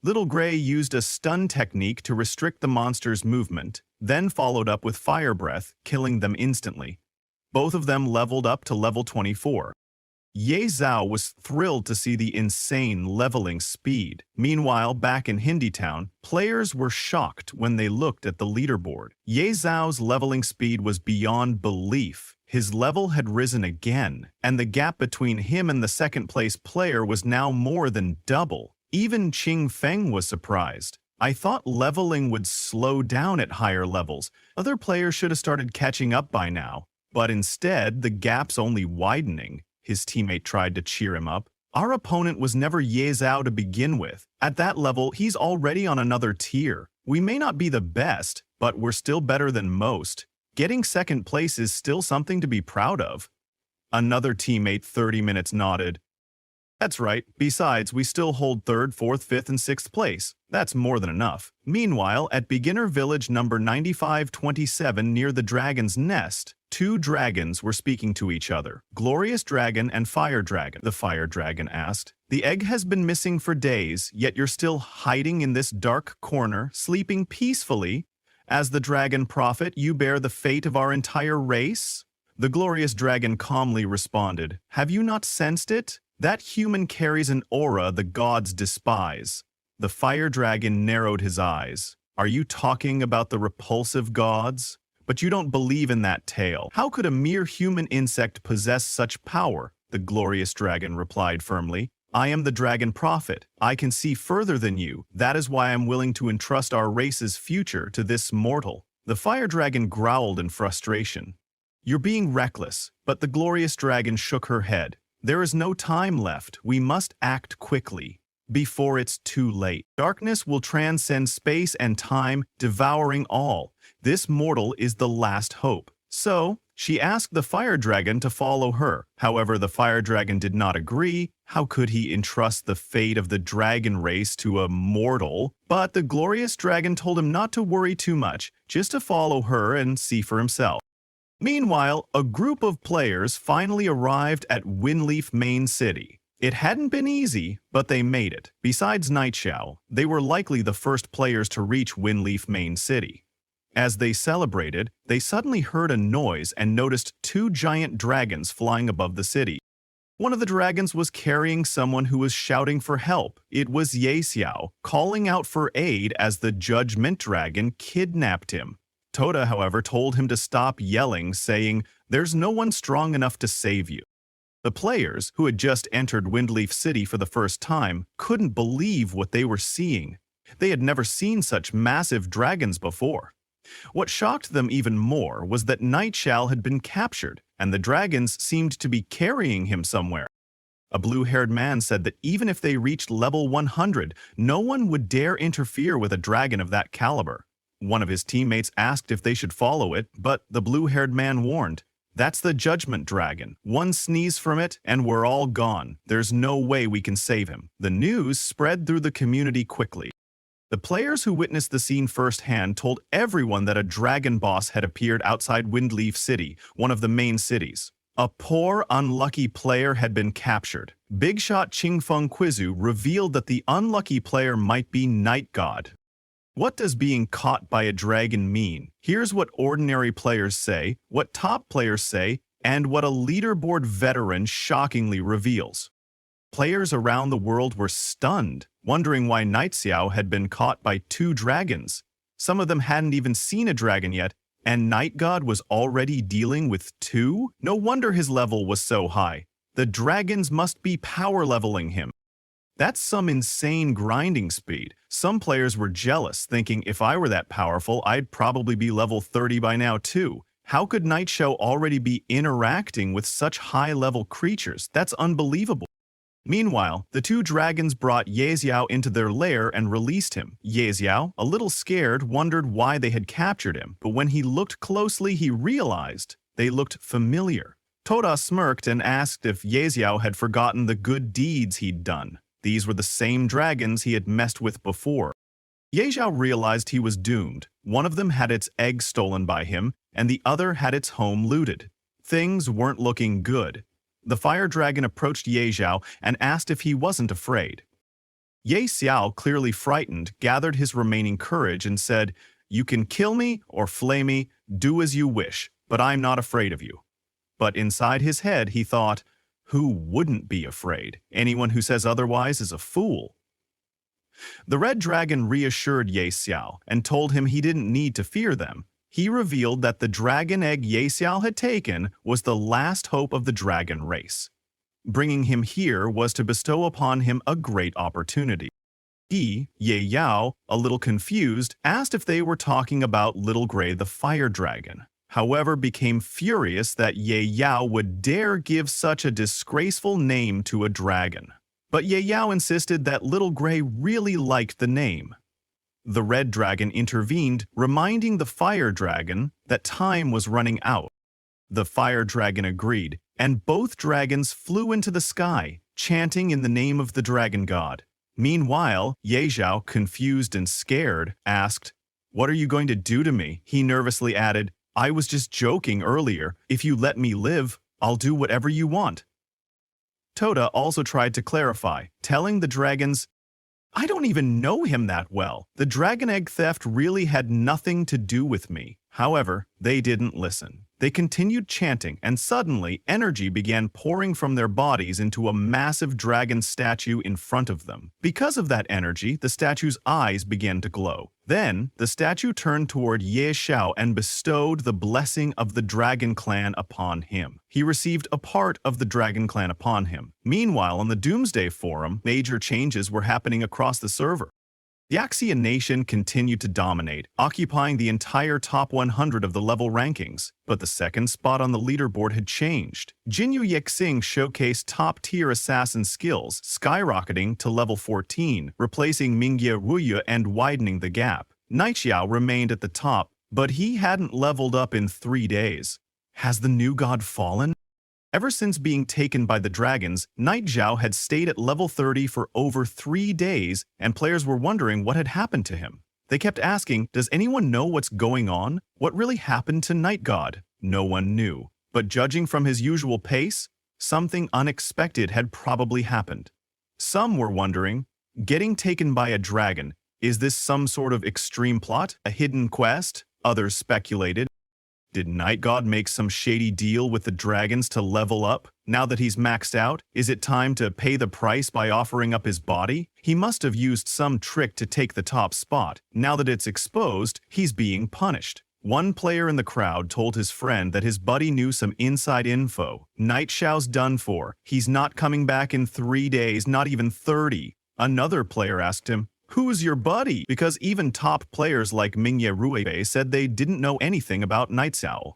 Little Grey used a stun technique to restrict the monster's movement, then followed up with Fire Breath, killing them instantly. Both of them leveled up to level 24. Ye Xiao was thrilled to see the insane leveling speed. Meanwhile, back in Hindi Town, players were shocked when they looked at the leaderboard. Ye Xiao's leveling speed was beyond belief. His level had risen again, and the gap between him and the second-place player was now more than double. Even Qingfeng was surprised. "I thought leveling would slow down at higher levels. Other players should have started catching up by now. But instead, the gap's only widening." His teammate tried to cheer him up. "Our opponent was never Ye Xiao to begin with. At that level, he's already on another tier. We may not be the best, but we're still better than most. Getting second place is still something to be proud of." Another teammate 30 minutes nodded. "That's right. Besides, we still hold 3rd, 4th, 5th, and 6th place. That's more than enough." Meanwhile, at Beginner Village number 9527 near the Dragon's Nest, two dragons were speaking to each other. "Glorious Dragon and Fire Dragon," the Fire Dragon asked. "The egg has been missing for days, yet you're still hiding in this dark corner, sleeping peacefully. As the Dragon Prophet, you bear the fate of our entire race?" The Glorious Dragon calmly responded, "Have you not sensed it? That human carries an aura the gods despise." The Fire Dragon narrowed his eyes. "Are you talking about the repulsive gods? But you don't believe in that tale. How could a mere human insect possess such power?" The Glorious Dragon replied firmly. "I am the Dragon Prophet. I can see further than you. That is why I'm willing to entrust our race's future to this mortal." The Fire Dragon growled in frustration. "You're being reckless," but the Glorious Dragon shook her head. "There is no time left. We must act quickly, before it's too late. Darkness will transcend space and time, devouring all. This mortal is the last hope." So, she asked the Fire Dragon to follow her. However, the Fire Dragon did not agree. How could he entrust the fate of the dragon race to a mortal? But the Glorious Dragon told him not to worry too much, just to follow her and see for himself. Meanwhile, a group of players finally arrived at Winleaf Main City. It hadn't been easy, but they made it. Besides Nightshell, they were likely the first players to reach Winleaf Main City. As they celebrated, they suddenly heard a noise and noticed two giant dragons flying above the city. One of the dragons was carrying someone who was shouting for help. It was Ye Xiao, calling out for aid as the Judgment Dragon kidnapped him. Toda, however, told him to stop yelling, saying, "There's no one strong enough to save you." The players, who had just entered Windleaf City for the first time, couldn't believe what they were seeing. They had never seen such massive dragons before. What shocked them even more was that Nightshell had been captured, and the dragons seemed to be carrying him somewhere. A blue-haired man said that even if they reached level 100, no one would dare interfere with a dragon of that caliber. One of his teammates asked if they should follow it, but the blue-haired man warned, "That's the Judgment Dragon. One sneeze from it, and we're all gone. There's no way we can save him." The news spread through the community quickly. The players who witnessed the scene firsthand told everyone that a dragon boss had appeared outside Windleaf City, one of the main cities. A poor, unlucky player had been captured. Big shot Qingfeng Quizu revealed that the unlucky player might be Night God. What does being caught by a dragon mean? Here's what ordinary players say, what top players say, and what a leaderboard veteran shockingly reveals. Players around the world were stunned, wondering why Night Xiao had been caught by 2 dragons. Some of them hadn't even seen a dragon yet, and Night God was already dealing with 2? No wonder his level was so high. The dragons must be power leveling him. That's some insane grinding speed. Some players were jealous, thinking if I were that powerful, I'd probably be level 30 by now too. How could Nightshell already be interacting with such high-level creatures? That's unbelievable. Meanwhile, the 2 dragons brought Ye Xiao into their lair and released him. Ye Xiao, a little scared, wondered why they had captured him, but when he looked closely, he realized they looked familiar. Toda smirked and asked if Ye Xiao had forgotten the good deeds he'd done. These were the same dragons he had messed with before. Ye Xiao realized he was doomed. One of them had its egg stolen by him, and the other had its home looted. Things weren't looking good. The fire dragon approached Ye Xiao and asked if he wasn't afraid. Ye Xiao, clearly frightened, gathered his remaining courage and said, "You can kill me or flay me, do as you wish, but I'm not afraid of you." But inside his head he thought, who wouldn't be afraid? Anyone who says otherwise is a fool. The red dragon reassured Ye Xiao and told him he didn't need to fear them. He revealed that the dragon egg Ye Xiao had taken was the last hope of the dragon race. Bringing him here was to bestow upon him a great opportunity. He, Ye Yao, a little confused, asked if they were talking about Little Gray the fire dragon. However, became furious that Ye Yao would dare give such a disgraceful name to a dragon. But Ye Yao insisted that Little Gray really liked the name. The red dragon intervened, reminding the fire dragon that time was running out. The fire dragon agreed, and both dragons flew into the sky, chanting in the name of the dragon god. Meanwhile, Ye Xiao, confused and scared, asked, "What are you going to do to me?" He nervously added, "I was just joking earlier. If you let me live, I'll do whatever you want." Toda also tried to clarify, telling the dragons, "I don't even know him that well. The dragon egg theft really had nothing to do with me." However, they didn't listen. They continued chanting, and suddenly energy began pouring from their bodies into a massive dragon statue in front of them. Because of that energy, the statue's eyes began to glow. Then, the statue turned toward Ye Xiao and bestowed the blessing of the Dragon Clan upon him. He received a part of the Dragon Clan upon him. Meanwhile, on the Doomsday Forum, major changes were happening across the server. The Axian Nation continued to dominate, occupying the entire top 100 of the level rankings. But the second spot on the leaderboard had changed. Jinyu Yexing showcased top-tier assassin skills, skyrocketing to level 14, replacing Mingye Ruya and widening the gap. Nightxiao remained at the top, but he hadn't leveled up in 3 days. Has the new god fallen? Ever since being taken by the dragons, Nightxiao had stayed at level 30 for over 3 days, and players were wondering what had happened to him. They kept asking, does anyone know what's going on? What really happened to Night God? No one knew. But judging from his usual pace, something unexpected had probably happened. Some were wondering, getting taken by a dragon, is this some sort of extreme plot? A hidden quest? Others speculated, did Night God make some shady deal with the dragons to level up? Now that he's maxed out, is it time to pay the price by offering up his body? He must have used some trick to take the top spot. Now that it's exposed, he's being punished. One player in the crowd told his friend that his buddy knew some inside info. Night Xiao's done for. He's not coming back in 3 days, not even 30. Another player asked him, "Who's your buddy?" Because even top players like Mingye Ruibei said they didn't know anything about Night Xiao.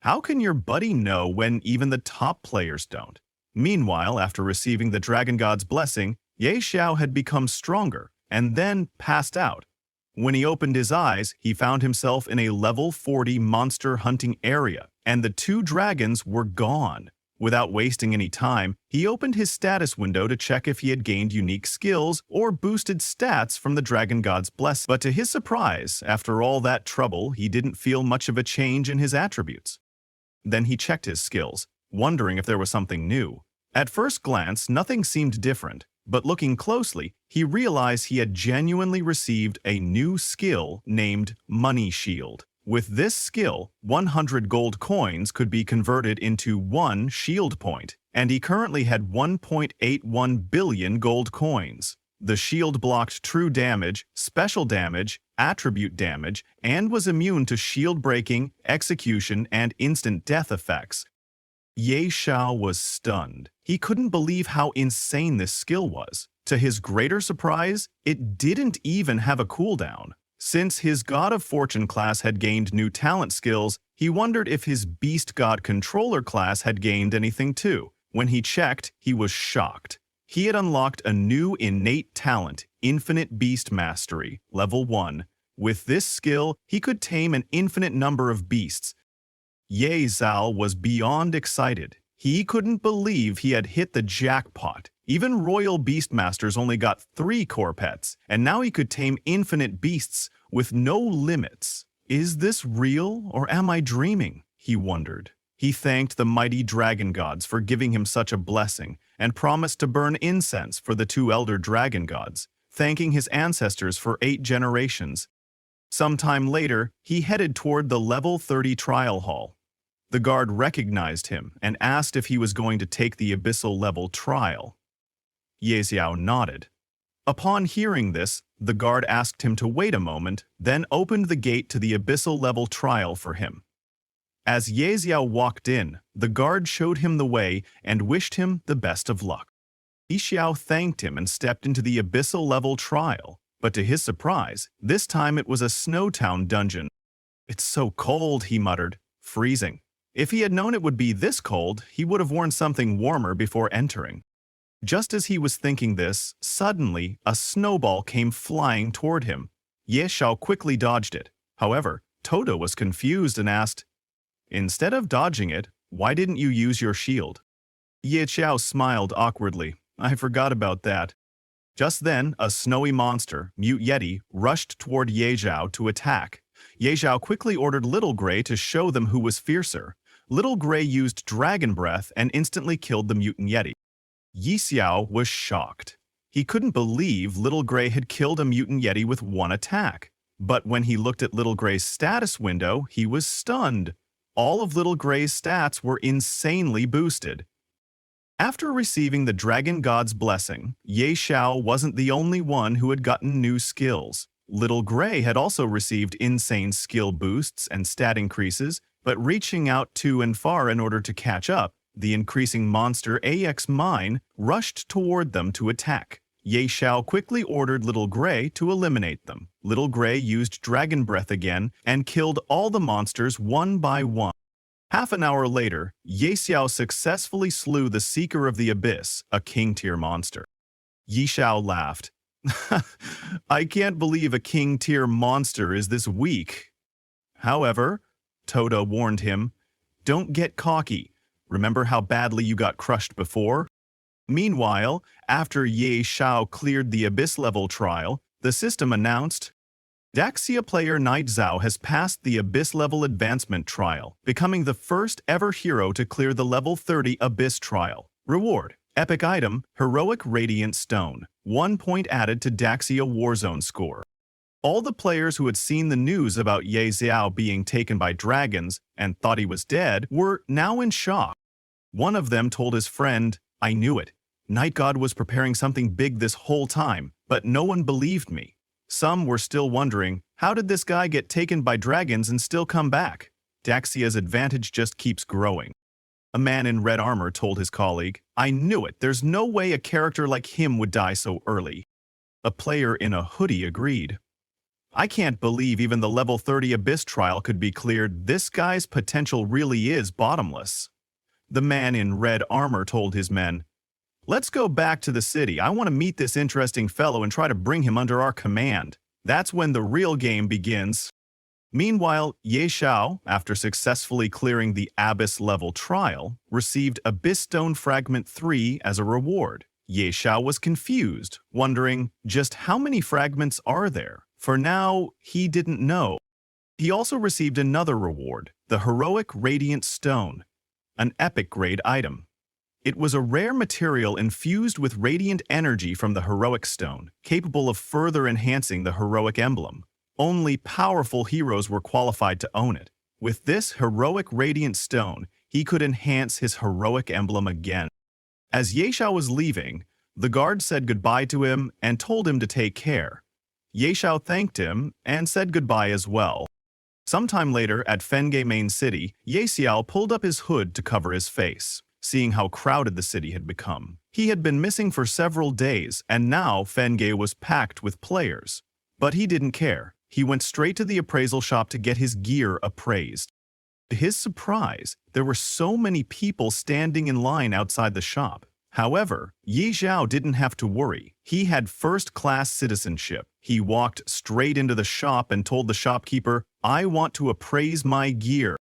How can your buddy know when even the top players don't? Meanwhile, after receiving the Dragon God's blessing, Ye Xiao had become stronger and then passed out. When he opened his eyes, he found himself in a level 40 monster hunting area, and the 2 dragons were gone. Without wasting any time, he opened his status window to check if he had gained unique skills or boosted stats from the Dragon God's blessing. But to his surprise, after all that trouble, he didn't feel much of a change in his attributes. Then he checked his skills, wondering if there was something new. At first glance, nothing seemed different. But looking closely, he realized he had genuinely received a new skill named Money Shield. With this skill, 100 gold coins could be converted into 1 shield point, and he currently had 1.81 billion gold coins. The shield blocked true damage, special damage, attribute damage, and was immune to shield breaking, execution, and instant death effects. Ye Xiao was stunned. He couldn't believe how insane this skill was. To his greater surprise, it didn't even have a cooldown. Since his God of Fortune class had gained new talent skills, he wondered if his Beast God Controller class had gained anything too. When he checked, he was shocked. He had unlocked a new innate talent, Infinite Beast Mastery, level 1. With this skill, he could tame an infinite number of beasts. Ye Xiao was beyond excited. He couldn't believe he had hit the jackpot. Even Royal Beastmasters only got 3 core pets, and now he could tame infinite beasts with no limits. Is this real, or am I dreaming? He wondered. He thanked the mighty dragon gods for giving him such a blessing, and promised to burn incense for the 2 elder dragon gods, thanking his ancestors for 8 generations. Sometime later, he headed toward the level 30 trial hall. The guard recognized him and asked if he was going to take the abyssal level trial. Ye Xiao nodded. Upon hearing this, the guard asked him to wait a moment, then opened the gate to the abyssal level trial for him. As Ye Xiao walked in, the guard showed him the way and wished him the best of luck. Ye Xiao thanked him and stepped into the abyssal level trial, but to his surprise, this time it was a Snowtown dungeon. "It's so cold," he muttered, freezing. If he had known it would be this cold, he would have worn something warmer before entering. Just as he was thinking this, suddenly a snowball came flying toward him. Ye Xiao quickly dodged it. However, Toto was confused and asked, "Instead of dodging it, why didn't you use your shield?" Ye Xiao smiled awkwardly. "I forgot about that." Just then, a snowy monster, Mute Yeti, rushed toward Ye Xiao to attack. Ye Xiao quickly ordered Little Gray to show them who was fiercer. Little Gray used Dragon Breath and instantly killed the mutant Yeti. Ye Xiao was shocked. He couldn't believe Little Gray had killed a mutant Yeti with 1 attack. But when he looked at Little Gray's status window, he was stunned. All of Little Gray's stats were insanely boosted. After receiving the Dragon God's blessing, Ye Xiao wasn't the only one who had gotten new skills. Little Gray had also received insane skill boosts and stat increases, but reaching out to and far in order to catch up, the increasing monster AX Mine rushed toward them to attack. Ye Xiao quickly ordered Little Gray to eliminate them. Little Gray used Dragon Breath again and killed all the monsters one by one. Half an hour later, Ye Xiao successfully slew the Seeker of the Abyss, a king-tier monster. Ye Xiao laughed. "I can't believe a king-tier monster is this weak." However, Toto warned him, "Don't get cocky. Remember how badly you got crushed before?" Meanwhile, after Ye Xiao cleared the Abyss level trial, the system announced, Daxia player Night Zhao has passed the Abyss level advancement trial, becoming the first ever hero to clear the level 30 Abyss trial. Reward: Epic item, Heroic Radiant Stone. 1 point added to Daxia Warzone score. All the players who had seen the news about Ye Xiao being taken by dragons and thought he was dead were now in shock. One of them told his friend, "I knew it. Night God was preparing something big this whole time, but no one believed me." Some were still wondering, how did this guy get taken by dragons and still come back? Daxia's advantage just keeps growing. A man in red armor told his colleague, I knew it, there's no way a character like him would die so early. A player in a hoodie agreed. I can't believe even the level 30 Abyss trial could be cleared. This guy's potential really is bottomless. The man in red armor told his men, let's go back to the city. I want to meet this interesting fellow and try to bring him under our command. That's when the real game begins. Meanwhile, Ye Xiao, after successfully clearing the Abyss-level trial, received Abyss Stone Fragment 3 as a reward. Ye Xiao was confused, wondering just how many fragments are there. For now, he didn't know. He also received another reward, the Heroic Radiant Stone, an epic-grade item. It was a rare material infused with radiant energy from the Heroic Stone, capable of further enhancing the Heroic Emblem. Only powerful heroes were qualified to own it. With this Heroic Radiant Stone, he could enhance his Heroic Emblem again. As Ye Xiao was leaving, the guard said goodbye to him and told him to take care. Ye Xiao thanked him and said goodbye as well. Sometime later, at Fenghe Main City, Ye Xiao pulled up his hood to cover his face, seeing how crowded the city had become. He had been missing for several days, and now Fenghe was packed with players. But he didn't care. He went straight to the appraisal shop to get his gear appraised. To his surprise, there were so many people standing in line outside the shop. However, Ye Xiao didn't have to worry. He had first-class citizenship. He walked straight into the shop and told the shopkeeper, I want to appraise my gear.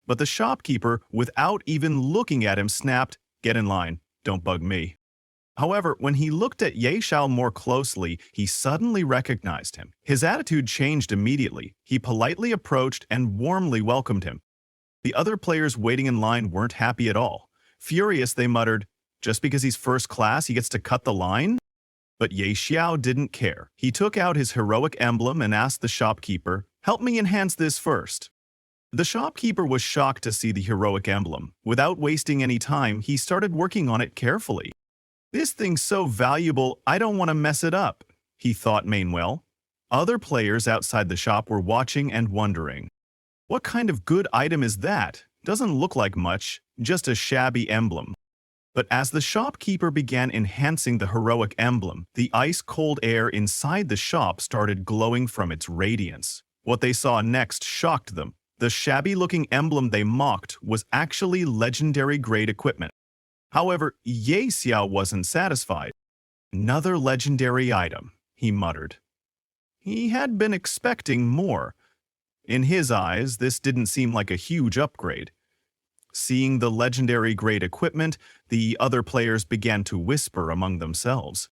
But the shopkeeper, without even looking at him, snapped, get in line, don't bug me. However, when he looked at Ye Xiao more closely, he suddenly recognized him. His attitude changed immediately. He politely approached and warmly welcomed him. The other players waiting in line weren't happy at all. Furious, they muttered, just because he's first class, he gets to cut the line? But Ye Xiao didn't care. He took out his heroic emblem and asked the shopkeeper, help me enhance this first. The shopkeeper was shocked to see the heroic emblem. Without wasting any time, he started working on it carefully. This thing's so valuable, I don't want to mess it up, he thought Manhwa. Other players outside the shop were watching and wondering, what kind of good item is that? Doesn't look like much, just a shabby emblem. But as the shopkeeper began enhancing the heroic emblem, the ice-cold air inside the shop started glowing from its radiance. What they saw next shocked them. The shabby-looking emblem they mocked was actually legendary-grade equipment. However, Ye Xiao wasn't satisfied. Another legendary item, he muttered. He had been expecting more. In his eyes, this didn't seem like a huge upgrade. Seeing the legendary-grade equipment, the other players began to whisper among themselves.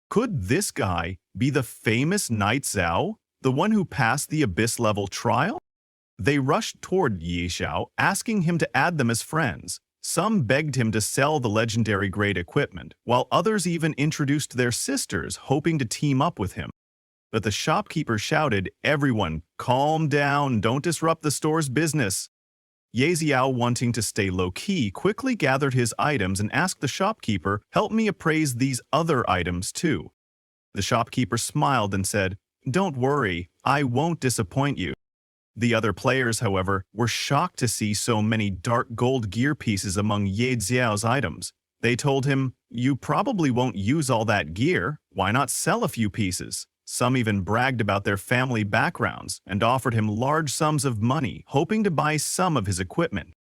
Could this guy be the famous Knight Zhao, the one who passed the Abyss-level trial? They rushed toward Ye Xiao, asking him to add them as friends. Some begged him to sell the legendary-grade equipment, while others even introduced their sisters, hoping to team up with him. But the shopkeeper shouted, everyone, calm down, don't disrupt the store's business. Ye Xiao, wanting to stay low-key, quickly gathered his items and asked the shopkeeper, help me appraise these other items too. The shopkeeper smiled and said, don't worry, I won't disappoint you. The other players, however, were shocked to see so many dark gold gear pieces among Ye Xiao's items. They told him, you probably won't use all that gear, why not sell a few pieces? Some even bragged about their family backgrounds and offered him large sums of money, hoping to buy some of his equipment.